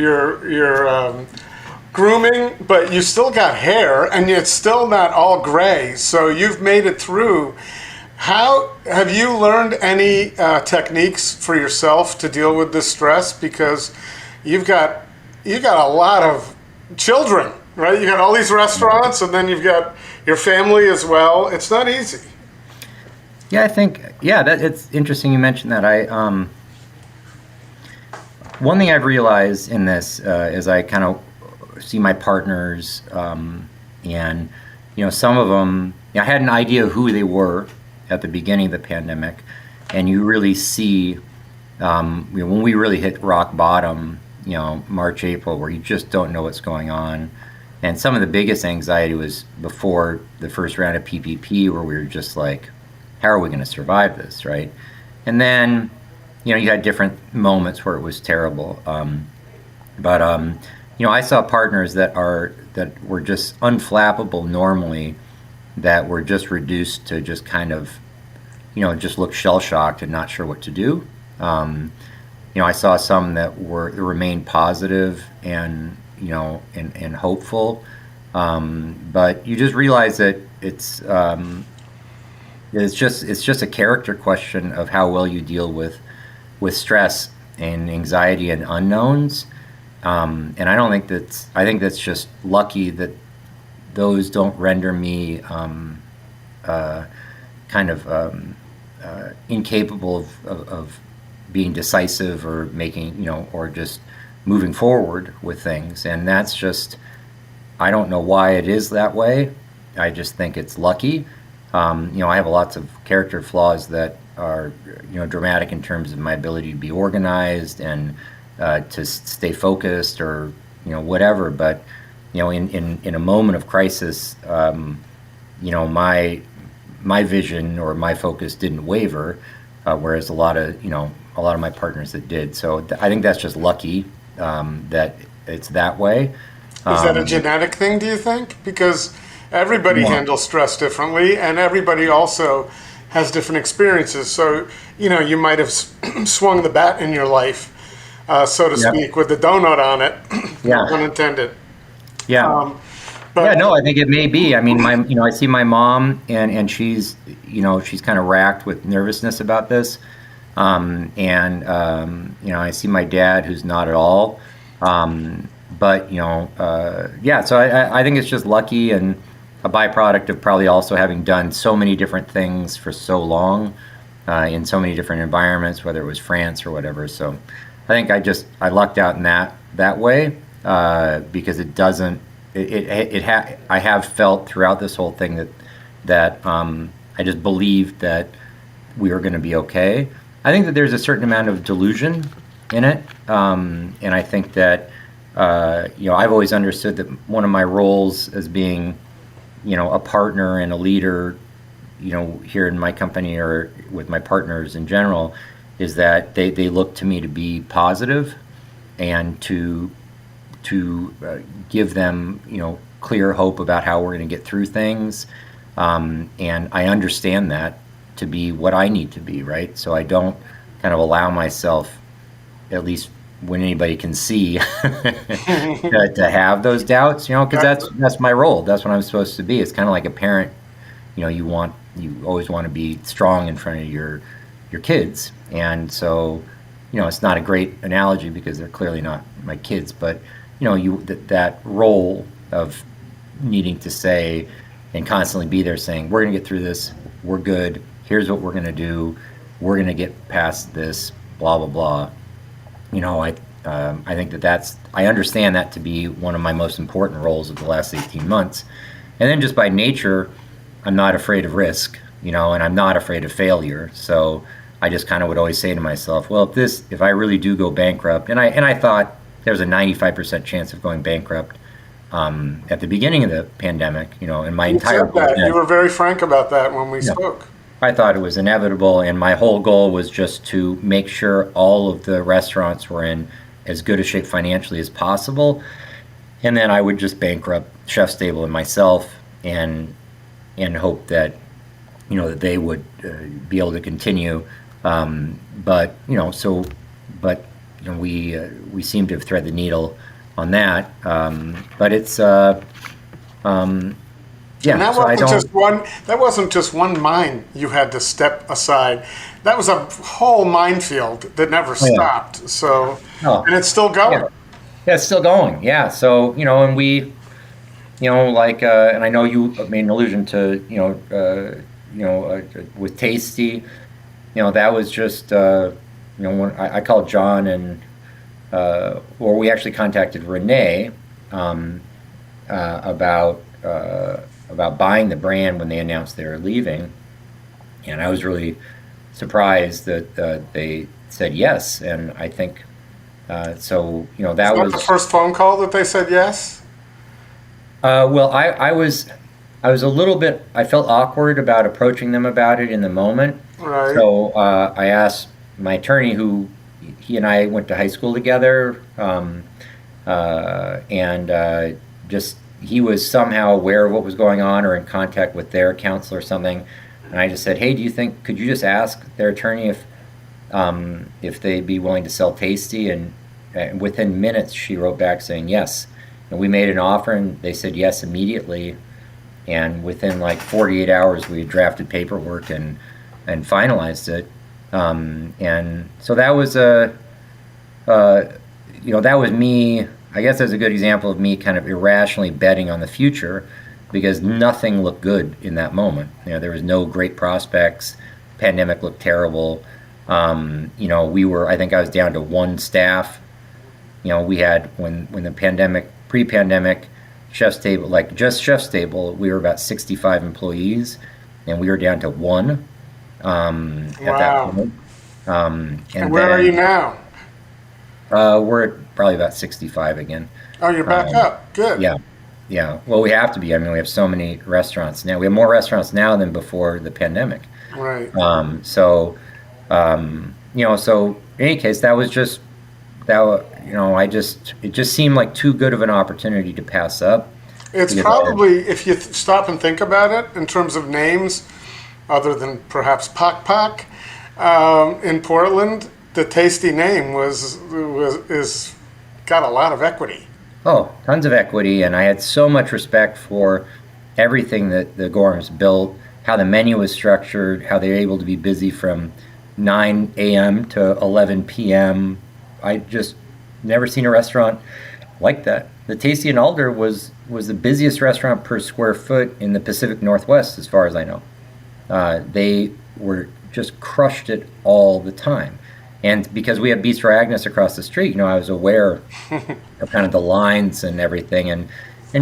grooming, but you still got hair, and it's still not all gray. So you've made it through. How have you learned any techniques for yourself to deal with this stress? Because you've got a lot of children, right? You got all these restaurants, and then you've got your family as well. It's not easy. Yeah, I think that it's interesting you mentioned that. One thing I've realized in this is I kind of see my partners, and some of them, I had an idea of who they were. at the beginning of the pandemic, and you really see when we really hit rock bottom, March, April, where you just don't know what's going on. And some of the biggest anxiety was before the first round of PPP, where we were just like, how are we going to survive this, right? And then, you had different moments where it was terrible. But I saw partners that were just unflappable normally, that were just reduced to just kind of, just look shell-shocked and not sure what to do. I saw some that remained positive and and hopeful, but you just realize that it's just a character question of how well you deal with stress and anxiety and unknowns. And I think that's just lucky that those don't render me incapable of being decisive or making, or just moving forward with things. And that's just, I don't know why it is that way. I just think it's lucky. I have lots of character flaws that are, dramatic in terms of my ability to be organized and to stay focused or, whatever. But, in a moment of crisis, my vision or my focus didn't waver, whereas a lot of my partners that did. So I think that's just lucky that it's that way. Is that a genetic thing, do you think? Because everybody handles stress differently, and everybody also has different experiences. So, you might have swung the bat in your life, so to speak, with the donut on it, no pun intended. Yeah. I think it may be. I mean, I see my mom, and she's kind of racked with nervousness about this. I see my dad, who's not at all. So I think it's just lucky and a byproduct of probably also having done so many different things for so long, in so many different environments, whether it was France or whatever. So I think I lucked out in that way, because it doesn't, I have felt throughout this whole thing that I just believed that we were going to be okay. I think that there's a certain amount of delusion in it, and I think that I've always understood that one of my roles as being a partner and a leader, here in my company or with my partners in general, is that they look to me to be positive and to give them clear hope about how we're going to get through things, and I understand that to be what I need to be, right? So I don't kind of allow myself, at least when anybody can see, to have those doubts, because that's my role. That's what I'm supposed to be. It's kind of like a parent, you always want to be strong in front of your kids. And so, it's not a great analogy because they're clearly not my kids, but that role of needing to say and constantly be there saying, we're going to get through this, we're good, here's what we're going to do, we're going to get past this, blah, blah, blah. I think I understand that to be one of my most important roles of the last 18 months. And then just by nature, I'm not afraid of risk, and I'm not afraid of failure. So I just kind of would always say to myself, well, if I really do go bankrupt, and I thought there was a 95% chance of going bankrupt at the beginning of the pandemic, in my entire life. You were very frank about that when we spoke. I thought it was inevitable, and my whole goal was just to make sure all of the restaurants were in as good a shape financially as possible, and then I would just bankrupt Chef's Table and myself, and hope that that they would be able to continue. But we seem to have threaded the needle on that. But it's Yeah, and that wasn't just one mine you had to step aside. That was a whole minefield that never stopped. So, and it's still going. Yeah, it's still going. Yeah. So, and we, and I know you made an allusion to, with Tasty, that was just, when I called John and, or we actually contacted Renee, about buying the brand when they announced they were leaving. And I was really surprised that they said yes. And I think so. That was the first phone call that they said yes. Well, I was a little bit. I felt awkward about approaching them about it in the moment. Right. So I asked my attorney, who he and I went to high school together, and just he was somehow aware of what was going on or in contact with their counsel or something. And I just said, hey, could you just ask their attorney if they'd be willing to sell Tasty? And within minutes, she wrote back saying yes. And we made an offer, and they said yes immediately. And within like 48 hours, we had drafted paperwork and finalized it. And so that was that was me. I guess that's a good example of me kind of irrationally betting on the future, because nothing looked good in that moment. There was no great prospects. Pandemic looked terrible. I think I was down to one staff. We had when the pre-pandemic, chef's table, like just chef's table, we were about 65 employees, and we were down to one at that point. And where are you now? We're at probably about 65 again. Oh, you're back up. Good. Yeah. Well, we have to be. I mean, we have so many restaurants now. We have more restaurants now than before the pandemic. Right. So in any case, that was just that. It just seemed like too good of an opportunity to pass up. It's probably, if you stop and think about it, in terms of names, other than perhaps Pak Pak, in Portland, the Tasty name is got a lot of equity. Oh, tons of equity, and I had so much respect for everything that the Gorhams built, how the menu was structured, how they were able to be busy from 9 a.m. to 11 p.m. I just never seen a restaurant like that. The Tasty in Alder was the busiest restaurant per square foot in the Pacific Northwest, as far as I know. They were just crushed it all the time. And because we have Bistro Agnes across the street, I was aware of kind of the lines and everything. And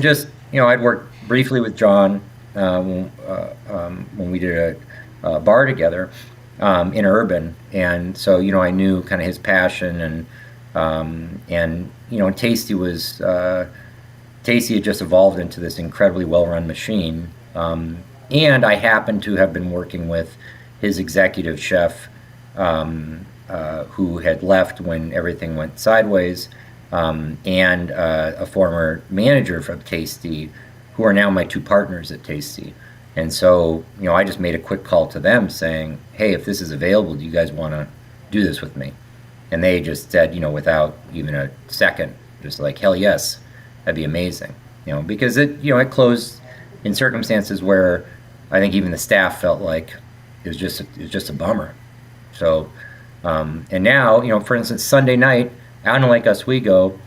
just, I'd worked briefly with John when we did a bar together in Urban. And so, I knew kind of his passion and Tasty was, Tasty had just evolved into this incredibly well-run machine. And I happened to have been working with his executive chef, who had left when everything went sideways, and a former manager of Tasty, who are now my two partners at Tasty. And so, I just made a quick call to them saying, hey, if this is available, do you guys want to do this with me? And they just said, without even a second, just like, hell yes, that'd be amazing. Because it closed in circumstances where I think even the staff felt like it was just a bummer. So, and now, for instance, Sunday night out in Lake Oswego,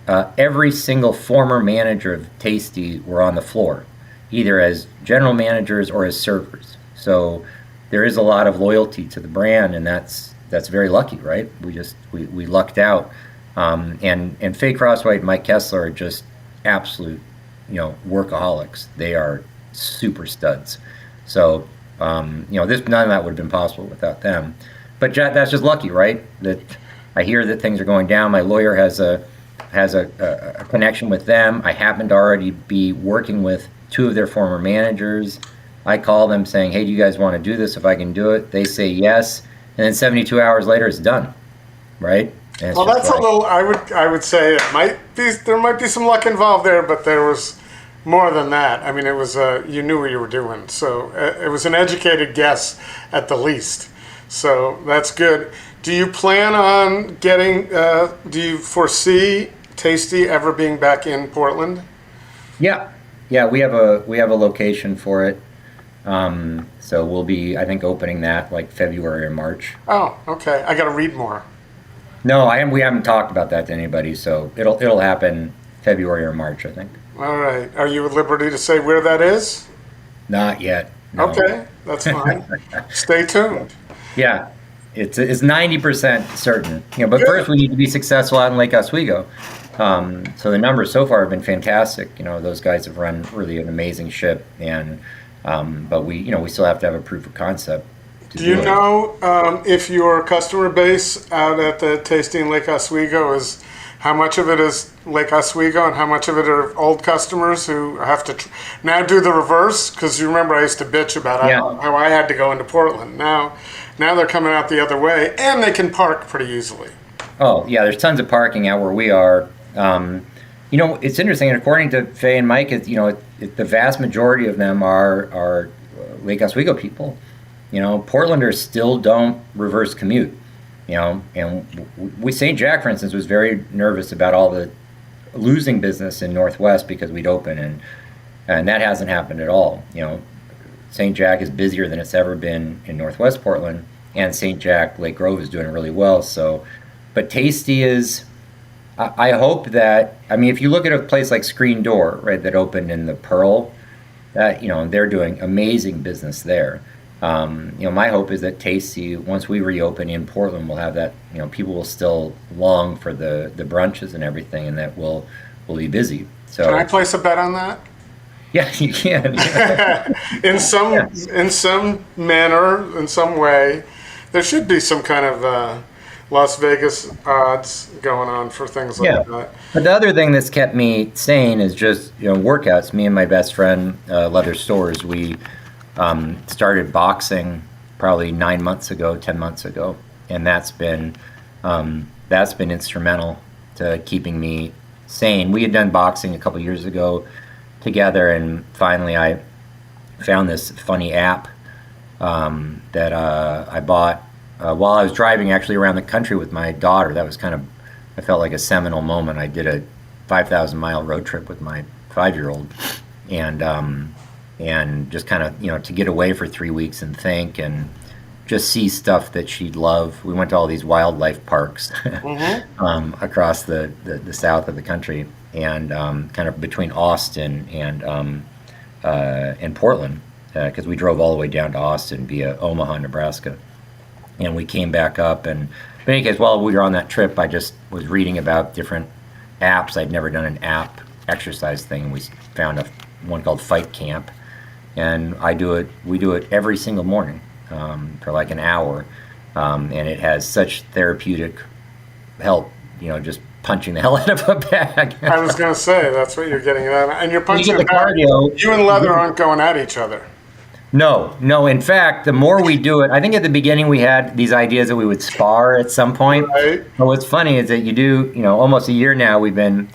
every single former manager of Tasty were on the floor, either as general managers or as servers. So there is a lot of loyalty to the brand, and that's very lucky, right? We lucked out. And Faye Crosswhite and Mike Kessler are just absolute, workaholics. They are super studs. So, none of that would have been possible without them. But that's just lucky, right? That I hear that things are going down. My lawyer has a connection with them. I happen to already be working with two of their former managers. I call them saying, hey, do you guys want to do this? If I can do it, they say yes. And then 72 hours later, it's done, right? Well, that's a little. I would say there might be some luck involved there, but there was more than that. I mean, it was you knew what you were doing, so it was an educated guess at the least. So that's good. Do you plan on getting? Do you foresee Tasty ever being back in Portland? Yeah. We have a location for it. So we'll be, I think, opening that like February or March. Oh, okay. I got to read more. No, we haven't talked about that to anybody, so it'll happen February or March, I think. All right. Are you at liberty to say where that is? Not yet. No. Okay, that's fine. Stay tuned. Yeah, it's 90% certain. But first we need to be successful out in Lake Oswego. So the numbers so far have been fantastic. Those guys have run really an amazing ship, and but we still have to have a proof of concept. Do you know if your customer base out at the tasting Lake Oswego is, how much of it is Lake Oswego and how much of it are old customers who have to now do the reverse? Because you remember I used to bitch about how I had to go into Portland. Now they're coming out the other way, and they can park pretty easily. Oh, yeah, there's tons of parking out where we are. It's interesting, and according to Faye and Mike, the vast majority of them are Lake Oswego people. Portlanders still don't reverse commute. And St. Jack, for instance, was very nervous about all the losing business in Northwest because we'd open, and that hasn't happened at all. St. Jack is busier than it's ever been in Northwest Portland, and St. Jack Lake Grove is doing really well. So, but Tasty is. I hope that, if you look at a place like Screen Door, right, that opened in the Pearl, they're doing amazing business there. My hope is that Tasty, once we reopen in Portland, will have that, people will still long for the brunches and everything, and that we'll be busy. So can I place a bet on that? Yeah, you can. in some manner, in some way, there should be some kind of Las Vegas odds going on for things like that. But the other thing that's kept me sane is just workouts. Me and my best friend, Leather Stores, we started boxing probably 10 months ago, and that's been instrumental to keeping me sane. We had done boxing a couple years ago together, and finally I found this funny app that I bought while I was driving actually around the country with my daughter. That was I felt like a seminal moment. I did a 5,000-mile road trip with my 5-year-old, and just to get away for 3 weeks and think and just see stuff that she'd love. We went to all these wildlife parks across the south of the country, and kind of between Austin and Portland, because we drove all the way down to Austin via Omaha, Nebraska, and we came back up. And in any case, while we were on that trip, I just was reading about different apps. I'd never done an app exercise thing. We found one called Fight Camp, and we do it every single morning for like an hour, and it has such therapeutic help, just punching the hell out of a bag. I was going to say, that's what you're getting at. And you're punching the cardio. You and Leather aren't going at each other. No. In fact, the more we do it, I think at the beginning we had these ideas that we would spar at some point. Right. But what's funny is that you do, almost a year now we've been,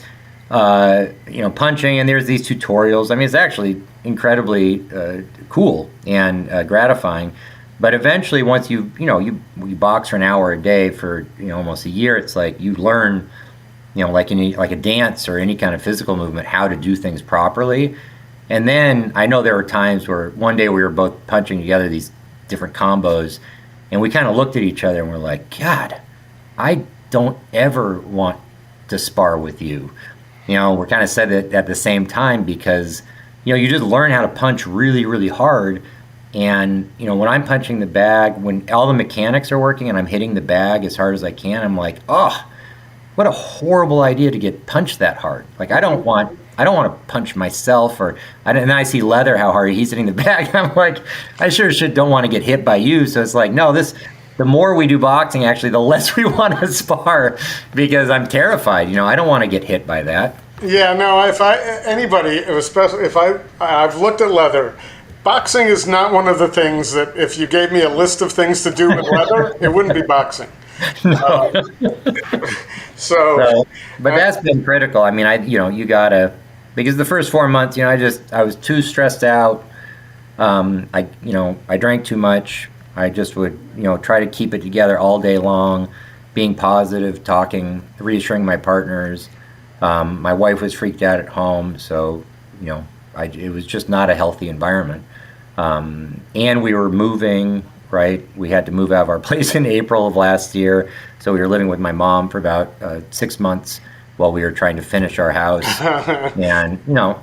punching, and there's these tutorials. It's actually incredibly cool and gratifying. But eventually, once you box for an hour a day for almost a year, it's like you learn, like a dance or any kind of physical movement, how to do things properly. And then I know there were times where one day we were both punching together these different combos, and we kind of looked at each other and we're like, God, I don't ever want to spar with you. We're kind of said that at the same time, because you just learn how to punch really, really hard. And when I'm punching the bag, when all the mechanics are working and I'm hitting the bag as hard as I can, I'm like, oh, what a horrible idea to get punched that hard. Like I don't want to punch myself, and then I see Leather, how hard he's hitting the bag. I'm like, I sure don't want to get hit by you. So it's like, no, the more we do boxing, actually, the less we want to spar, because I'm terrified. I don't want to get hit by that. Yeah, no, especially if I've looked at Leather, boxing is not one of the things that if you gave me a list of things to do with Leather, it wouldn't be boxing. No. But that's been critical. You gotta, because the first 4 months, I was too stressed out. I drank too much. I just would, try to keep it together all day long, being positive, talking, reassuring my partners. My wife was freaked out at home, so, it was just not a healthy environment. And we were moving, right? We had to move out of our place in April of last year. So we were living with my mom for about 6 months while we were trying to finish our house. And,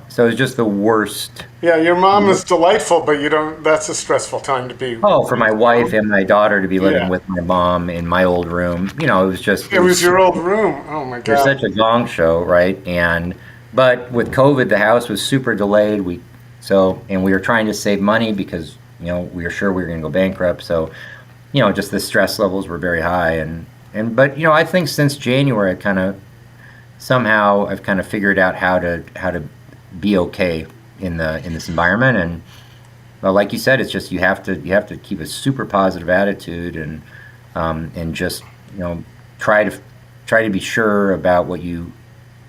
so it was just the worst. Yeah, your mom is delightful, but that's a stressful time to be. Oh, for my wife and my daughter to be living with my mom in my old room. It was just. It was your old room. Oh, my God. It was such a gong show, right? But with COVID, the house was super delayed. And we were trying to save money because, we were sure we were going to go bankrupt. So, just the stress levels were very high. But I think since January, I've kind of figured out how to be okay in this environment. And well, like you said, it's just you have to keep a super positive attitude and just try to be sure about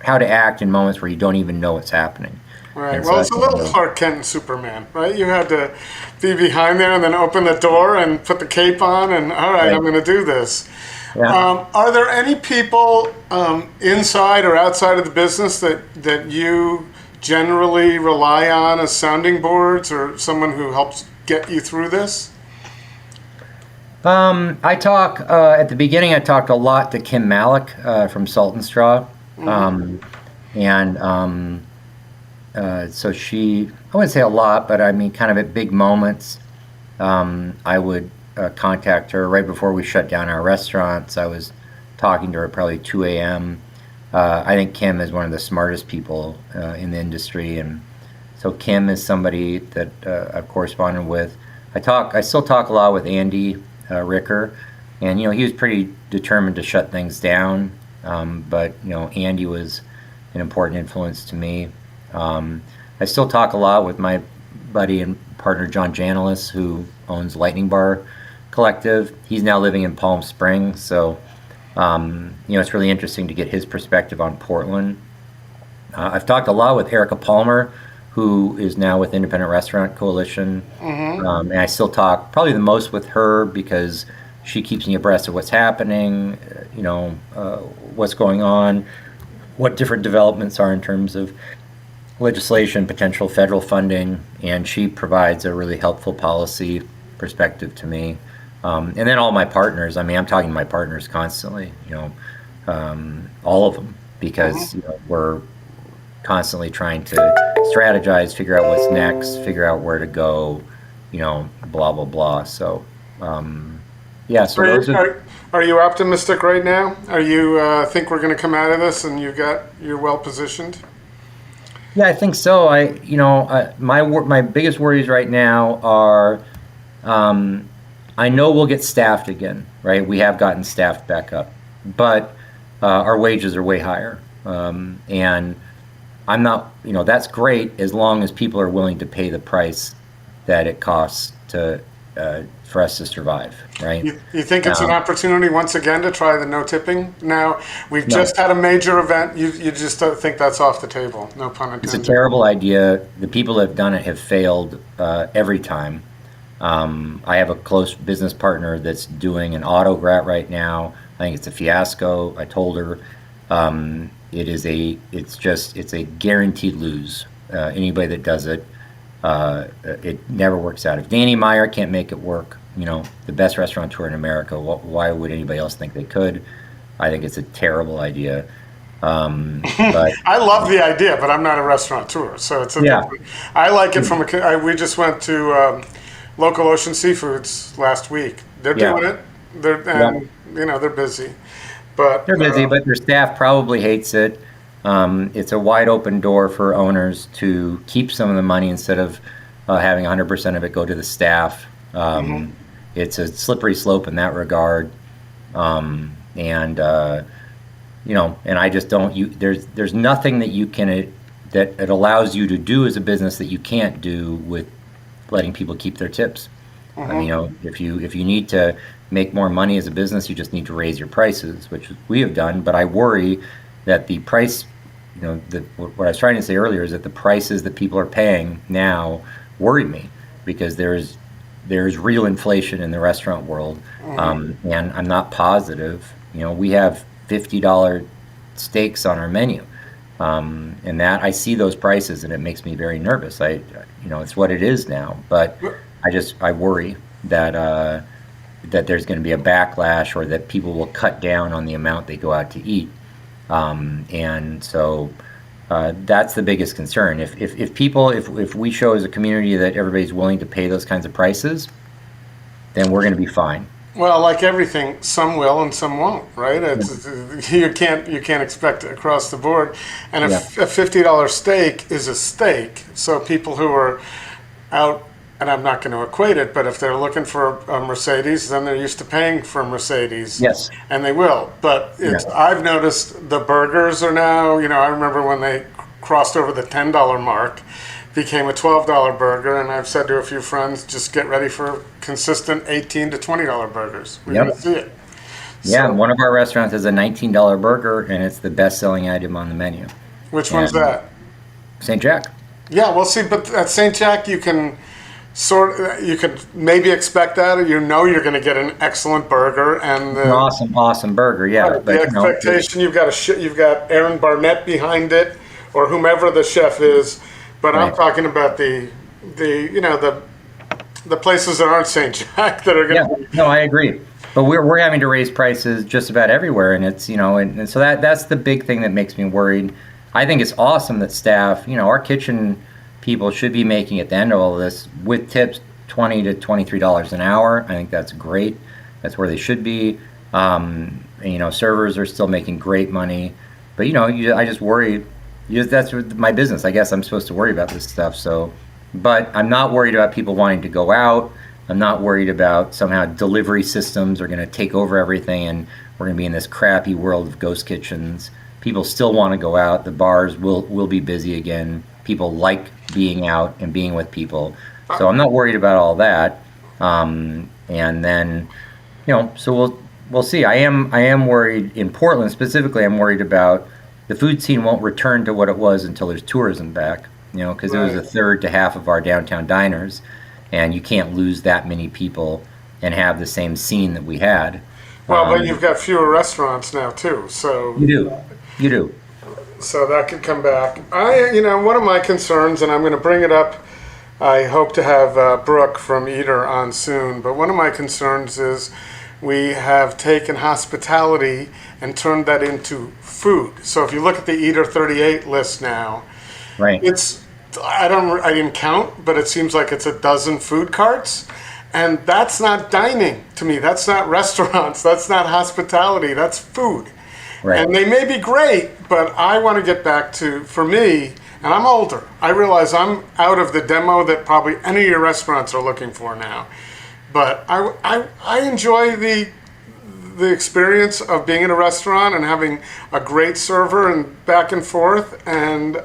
how to act in moments where you don't even know what's happening. Right. Well, it's a little Clark Kent and Superman, right? You had to be behind there and then open the door and put the cape on and, all right, I'm going to do this. Yeah. Are there any people inside or outside of the business that you generally rely on as sounding boards or someone who helps get you through this? I talk, at the beginning, I talked a lot to Kim Malik from Salt and Straw. So I wouldn't say a lot, but I mean, kind of at big moments, I would contact her right before we shut down our restaurants. I was talking to her probably 2 a.m. I think Kim is one of the smartest people in the industry, and so Kim is somebody that I've corresponded with. I still talk a lot with Andy Ricker, and he was pretty determined to shut things down. But Andy was an important influence to me. I still talk a lot with my buddy and partner John Janilis, who owns Lightning Bar Collective. He's now living in Palm Springs, so it's really interesting to get his perspective on Portland. I've talked a lot with Erica Palmer, who is now with Independent Restaurant Coalition, and I still talk probably the most with her because she keeps me abreast of what's happening, what's going on, what different developments are in terms of legislation, potential federal funding, and she provides a really helpful policy perspective to me. And then all my partners, I'm talking to my partners constantly, all of them, because we're constantly trying to strategize, figure out what's next, figure out where to go, blah, blah, blah. So, so are you optimistic right now? Are you think we're going to come out of this and you're well positioned? Yeah, I think so. My biggest worries right now are, I know we'll get staffed again, right? We have gotten staffed back up, but our wages are way higher. And I'm not, that's great as long as people are willing to pay the price that it costs for us to survive, right? You think it's an opportunity once again to try the no tipping? Now, we've just had a major event. You just don't think that's off the table, no pun intended. It's a terrible idea. The people that have done it have failed every time. I have a close business partner that's doing an auto grat right now. I think it's a fiasco. I told her it's a guaranteed lose. Anybody that does it, it never works out. If Danny Meyer can't make it work, the best restaurateur in America, why would anybody else think they could? I think it's a terrible idea. But I love the idea, but I'm not a restaurateur, so it's I like it from we just went to Local Ocean Seafoods last week. They're doing it. They're busy, but they're busy, but their staff probably hates it. It's a wide open door for owners to keep some of the money instead of having 100% of it go to the staff. It's a slippery slope in that regard. And I just don't, there's nothing that you can, that it allows you to do as a business that you can't do with letting people keep their tips. If you need to make more money as a business, you just need to raise your prices, which we have done. But I worry that the price, what I was trying to say earlier is that the prices that people are paying now worry me, because there's real inflation in the restaurant world, and I'm not positive. We have $50 steaks on our menu, and that I see those prices and it makes me very nervous. It's what it is now, but I worry that there's going to be a backlash, or that people will cut down on the amount they go out to eat. And so that's the biggest concern. If we show as a community that everybody's willing to pay those kinds of prices, then we're going to be fine. Well, like everything, some will and some won't, right? You can't expect it across the board. And a $50 steak is a steak. So people who are out and I'm not going to equate it, but if they're looking for a Mercedes, then they're used to paying for a Mercedes. Yes. And they will. But I've noticed the burgers are now, I remember when they crossed over the $10 mark, became a $12 burger, and I've said to a few friends, just get ready for consistent $18 to $20 burgers. We're going to see it. Yeah, one of our restaurants has a $19 burger, and it's the best-selling item on the menu. Which one's that? St. Jack. Yeah, well, see, but at St. Jack, you can maybe expect that, or you're going to get an excellent burger and an awesome burger. Yeah, the expectation you've got Aaron Barnett behind it, or whomever the chef is. But right. I'm talking about the places that aren't St. Jack that are going to. Yeah, no, I agree. But we're having to raise prices just about everywhere, and it's and so that's the big thing that makes me worried. I think it's awesome that staff, our kitchen people should be making at the end of all of this with tips $20 to $23 an hour. I think that's great. That's where they should be. Servers are still making great money, but I just worry. That's my business. I guess I'm supposed to worry about this stuff. So, but I'm not worried about people wanting to go out. I'm not worried about somehow delivery systems are going to take over everything and we're going to be in this crappy world of ghost kitchens. People still want to go out. The bars will be busy again. People like being out and being with people. So I'm not worried about all that. And then, so we'll see. I am worried in Portland specifically. I'm worried about the food scene won't return to what it was until there's tourism back, because it was a third to half of our downtown diners. And you can't lose that many people and have the same scene that we had. Well, but you've got fewer restaurants now too, so you do. So that could come back. One of my concerns, and I'm going to bring it up. I hope to have Brooke from Eater on soon. But one of my concerns is we have taken hospitality and turned that into food. So if you look at the Eater 38 list now, right, I didn't count, but it seems like it's a dozen food carts. And that's not dining to me. That's not restaurants. That's not hospitality. That's food. Right. And they may be great, but I want to get back to, for me, and I'm older, I realize I'm out of the demo that probably any of your restaurants are looking for now. But I enjoy the experience of being in a restaurant and having a great server and back and forth. And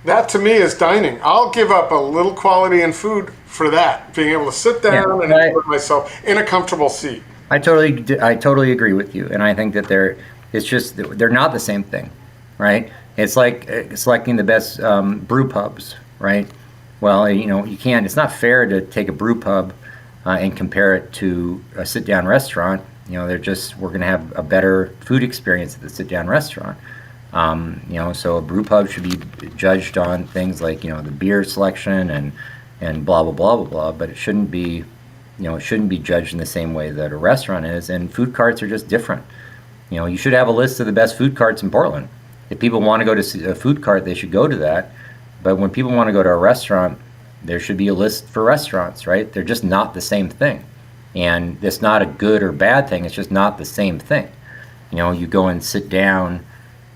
that to me is dining. I'll give up a little quality in food for that, being able to sit down and enjoy myself in a comfortable seat. I totally agree with you, and I think that they're not the same thing, right? It's like selecting the best brew pubs, right? Well, you can't. It's not fair to take a brew pub and compare it to a sit-down restaurant. We're going to have a better food experience at the sit-down restaurant. So a brew pub should be judged on things like the beer selection and blah blah blah blah blah, but it shouldn't be judged in the same way that a restaurant is. And food carts are just different. You should have a list of the best food carts in Portland. If people want to go to a food cart, they should go to that. But when people want to go to a restaurant, there should be a list for restaurants, right? They're just not the same thing. And it's not a good or bad thing. It's just not the same thing. You go and sit down,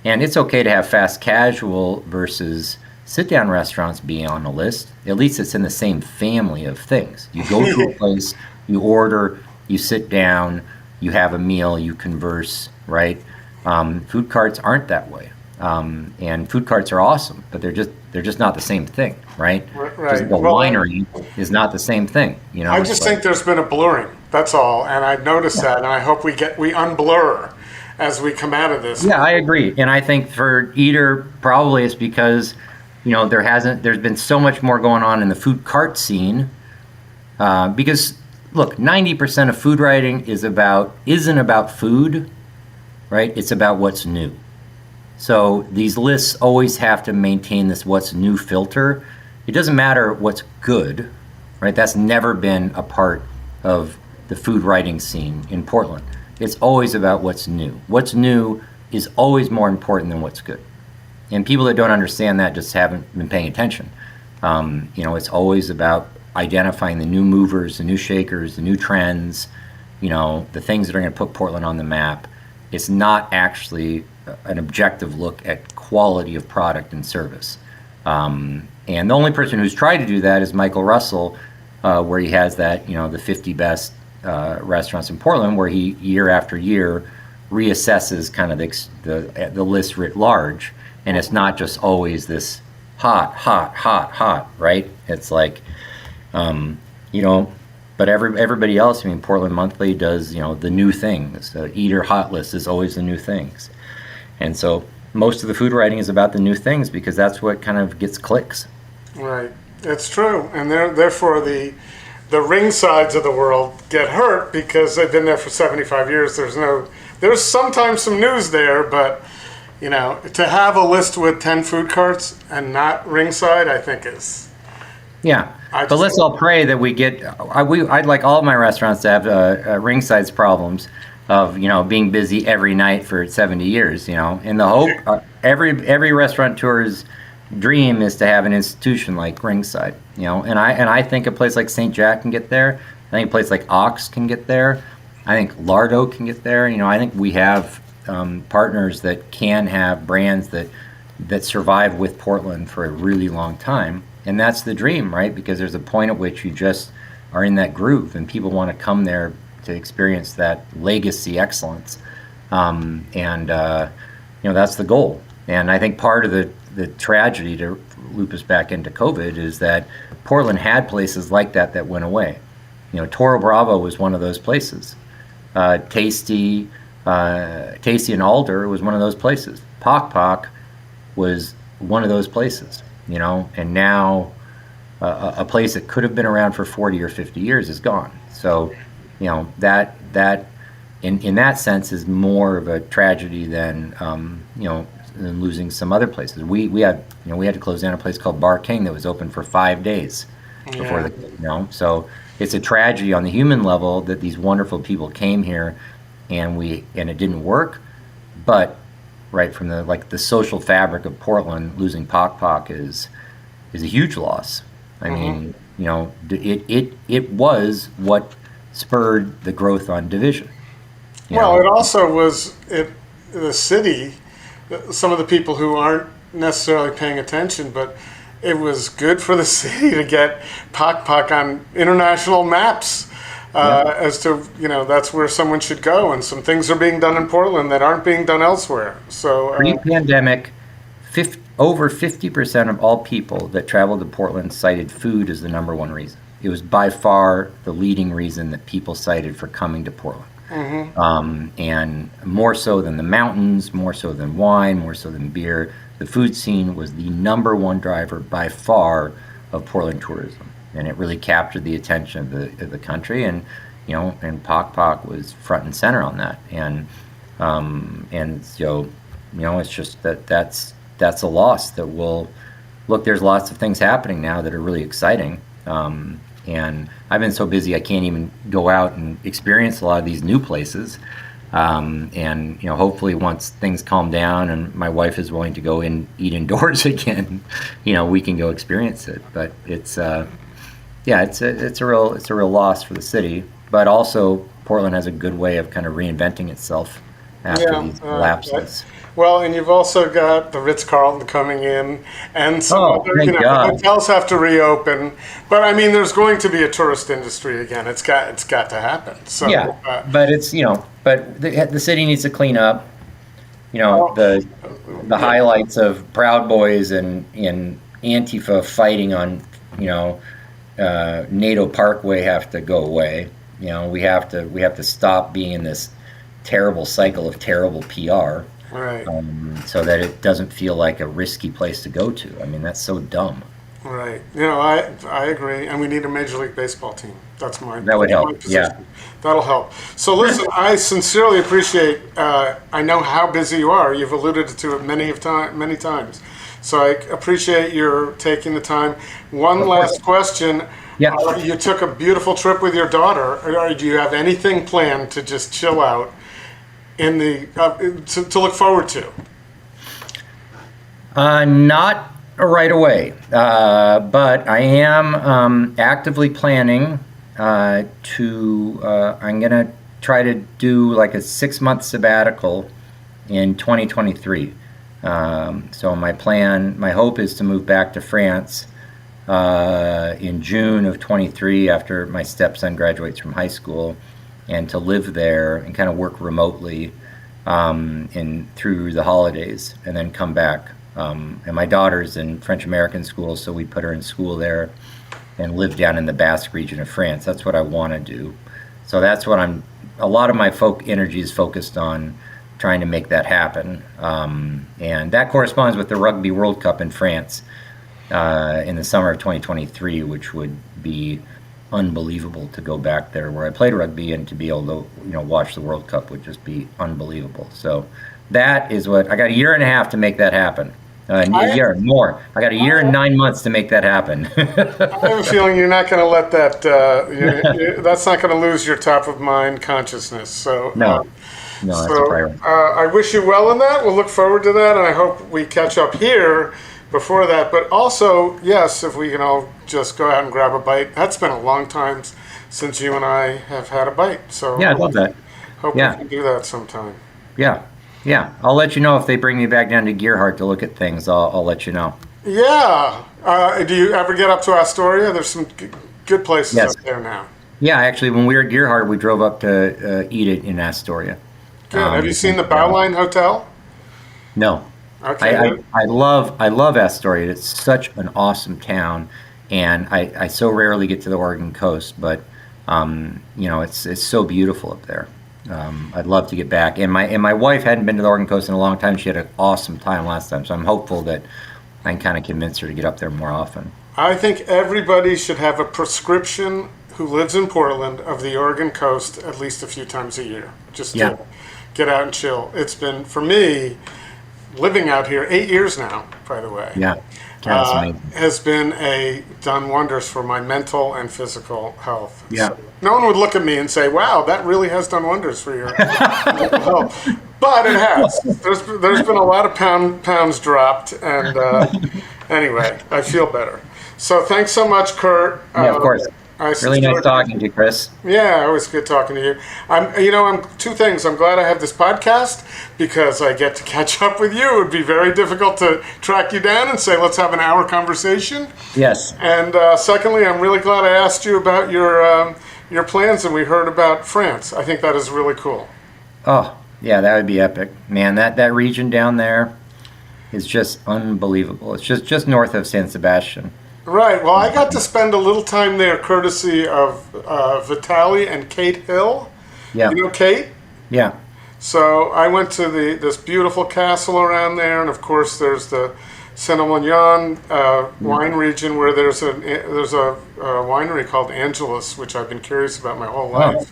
and it's okay to have fast casual versus sit-down restaurants being on the list. At least it's in the same family of things. You go to a place, you order, you sit down, you have a meal, you converse, right? Food carts aren't that way. And food carts are awesome, but they're just not the same thing, right? Right. Just the winery is not the same thing. I just think there's been a blurring. That's all, and I've noticed that, and I hope we unblur as we come out of this. Yeah, I agree, and I think for Eater, probably it's because there's been so much more going on in the food cart scene. Because look, 90% of food writing isn't about food, right? It's about what's new. So these lists always have to maintain this what's new filter. It doesn't matter what's good, right? That's never been a part of the food writing scene in Portland. It's always about what's new. What's new is always more important than what's good. And people that don't understand that just haven't been paying attention. It's always about identifying the new movers, the new shakers, the new trends, the things that are going to put Portland on the map. It's not actually an objective look at quality of product and service. And the only person who's tried to do that is Michael Russell, where he has that, the 50 best restaurants in Portland, where he year after year reassesses kind of the list writ large, and it's not just always this hot, right? It's like, but everybody else, Portland Monthly does, the new things. The Eater Hot List is always the new things, and so most of the food writing is about the new things because that's what kind of gets clicks. Right, it's true, and therefore the ring sides of the world get hurt because they've been there for 75 years. There's sometimes some news there, but to have a list with 10 food carts and not ringside, I think is. Yeah, but let's all pray that we get. I'd like all of my restaurants to have ringside's problems of being busy every night for 70 years. In the hope every restaurateur's dream is to have an institution like ringside. And I think a place like St. Jack can get there. I think a place like Ox can get there. I think Lardo can get there. I think we have partners that can have brands that survive with Portland for a really long time. And that's the dream, right? Because there's a point at which you just are in that groove and people want to come there to experience that legacy excellence. That's the goal. And I think part of the tragedy, to loop us back into COVID, is that Portland had places like that went away. Toro Bravo was one of those places. Tasty and Alder was one of those places. Pock Pock was one of those places, and now a place that could have been around for 40 or 50 years is gone. So, that in that sense is more of a tragedy than than losing some other places. We had to close down a place called Bar King that was open for 5 days before so it's a tragedy on the human level that these wonderful people came here and it didn't work, but right from the social fabric of Portland, losing Pock Pock is a huge loss. I mean, it was what spurred the growth on Division. It also was the city. Some of the people who aren't necessarily paying attention, but it was good for the city to get Pock Pock on international maps as to, that's where someone should go. And some things are being done in Portland that aren't being done elsewhere. So pre-pandemic, over 50% of all people that traveled to Portland cited food as the number one reason. It was by far the leading reason that people cited for coming to Portland. And more so than the mountains, more so than wine, more so than beer, the food scene was the number one driver by far of Portland tourism, and it really captured the attention of the country. And and Pock Pock was front and center on that. And so it's just that's a loss that will look. There's lots of things happening now that are really exciting. And I've been so busy I can't even go out and experience a lot of these new places. And hopefully once things calm down and my wife is willing to go and eat indoors again, we can go experience it. But it's a real loss for the city. But also Portland has a good way of kind of reinventing itself after these lapses. Well, and you've also got the Ritz-Carlton coming in, and some other, hotels have to reopen. But I mean, there's going to be a tourist industry again. It's got to happen. So but it's but the city needs to clean up. The highlights of Proud Boys and Antifa fighting on NATO Parkway have to go away. We have to stop being in this terrible cycle of terrible PR. Right. So that it doesn't feel like a risky place to go to. I mean, that's so dumb. Right. I agree. And we need a Major League Baseball team. That would help. Yeah. That'll help. So listen, I sincerely appreciate, I know how busy you are. You've alluded to it many times. So I appreciate your taking the time. One last question. Yeah. You took a beautiful trip with your daughter. Do you have anything planned to just chill out in the to look forward to? Not right away, but I am actively planning to. I'm gonna try to do like a 6-month sabbatical in 2023. So my hope is to move back to France in June of 23 after my stepson graduates from high school, and to live there and kind of work remotely through the holidays and then come back. And my daughter's in French American school, so we put her in school there and live down in the Basque region of France. That's what I want to do. So that's what a lot of my energy is focused on, trying to make that happen. And that corresponds with the Rugby World Cup in France in the summer of 2023, which would be unbelievable to go back there where I played rugby, and to be able to watch the World Cup would just be unbelievable. So that is what I got, a year and a half to make that happen. A year more. I got a year and 9 months to make that happen. I have a feeling you're not going to let that. That's not going to lose your top of mind consciousness. So no, that's a priority. I wish you well in that. We'll look forward to that, and I hope we catch up here before that. But also, yes, if we can all just go out and grab a bite. That's been a long time since you and I have had a bite. So yeah, I love that. Hope we can do that sometime. Yeah, I'll let you know if they bring me back down to Gearhart to look at things. I'll let you know. Yeah. Do you ever get up to Astoria? There's some good places up there now. Yeah, actually, when we were at Gearhart, we drove up to eat it in Astoria. Good. Have you seen the Bowline Hotel? No. Okay. I love Astoria. It's such an awesome town, and I so rarely get to the Oregon coast, but it's so beautiful up there. I'd love to get back, and my wife hadn't been to the Oregon coast in a long time. She had an awesome time last time, so I'm hopeful that I can kind of convince her to get up there more often. I think everybody should have a prescription who lives in Portland of the Oregon coast at least a few times a year, just to get out and chill. It's been, for me, living out here 8 years now, by the way. Yeah. Has done wonders for my mental and physical health. Yeah. So no one would look at me and say, "Wow, that really has done wonders for your mental health," but it has. There's been a lot of pounds dropped, and anyway, I feel better. So thanks so much, Kurt. Yeah, of course. Really nice talking to you, Chris. Yeah, it was good talking to you. I'm two things. I'm glad I have this podcast because I get to catch up with you. It would be very difficult to track you down and say, let's have an hour conversation. Yes. And secondly, I'm really glad I asked you about your plans, and we heard about France. I think that is really cool. Oh, yeah, that would be epic. Man, that region down there is just unbelievable. It's just north of San Sebastian. Right. Well, I got to spend a little time there courtesy of Vitaly and Kate Hill. Yeah. You know Kate? Yeah. So I went to this beautiful castle around there, and of course there's the Saint-Emilion wine region where there's a winery called Angelus, which I've been curious about my whole life.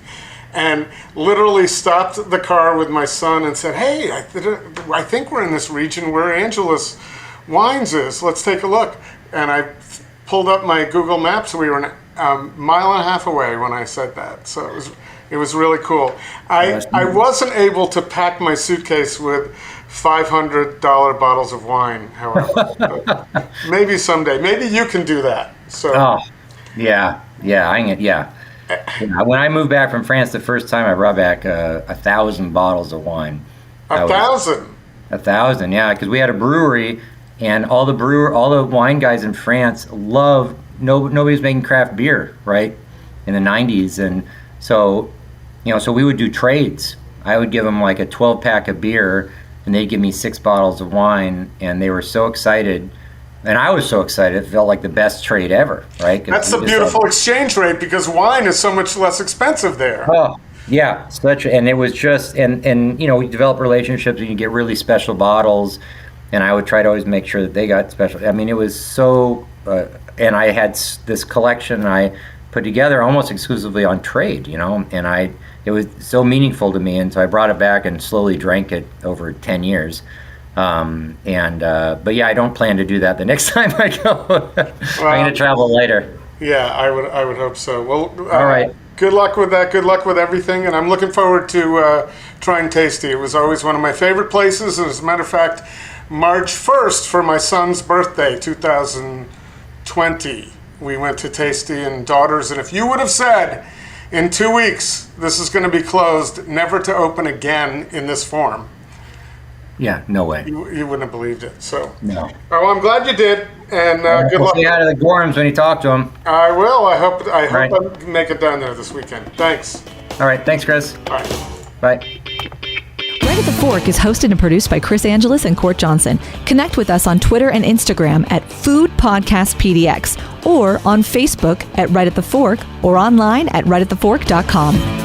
And literally stopped the car with my son and said, "Hey, I think we're in this region where Angelus Wines is. Let's take a look." And I pulled up my Google Maps. We were a mile and a half away when I said that. So it was really cool. I wasn't able to pack my suitcase with $500 bottles of wine, however. Maybe someday. Maybe you can do that. So. Yeah. When I moved back from France the first time, I brought back 1,000 bottles of wine. 1,000? 1,000, yeah, because we had a brewery. And all the wine guys in France nobody's making craft beer, right, in the 90s. And so, so we would do trades. I would give them like a 12-pack of beer, and they'd give me 6 bottles of wine, and they were so excited. And I was so excited. It felt like the best trade ever, right? That's the beautiful exchange rate, because wine is so much less expensive there. Oh, yeah. And it was just, and we developed relationships, and you get really special bottles. And I would try to always make sure that they got special. I mean, it was so, and I had this collection I put together almost exclusively on trade, and it was so meaningful to me. And so I brought it back and slowly drank it over 10 years. But yeah, I don't plan to do that the next time I go. I'm going to travel later. Yeah, I would hope so. Well, all right. Good luck with that. Good luck with everything. And I'm looking forward to trying Tasty. It was always one of my favorite places. And as a matter of fact, March 1st for my son's birthday, 2020, we went to Tasty and Daughters. And if you would have said in 2 weeks, this is going to be closed, never to open again in this form. Yeah, no way. You wouldn't have believed it. So, no. Well, I'm glad you did. And good luck. Stay out of the dorms when you talk to him. I will. I hope Right. I make it down there this weekend. Thanks. All right. Thanks, Chris. All right. Bye. Right at the Fork is hosted and produced by Chris Angeles and Court Johnson. Connect with us on Twitter and Instagram at Food Podcast PDX or on Facebook at Right at the Fork or online at rightatthefork.com.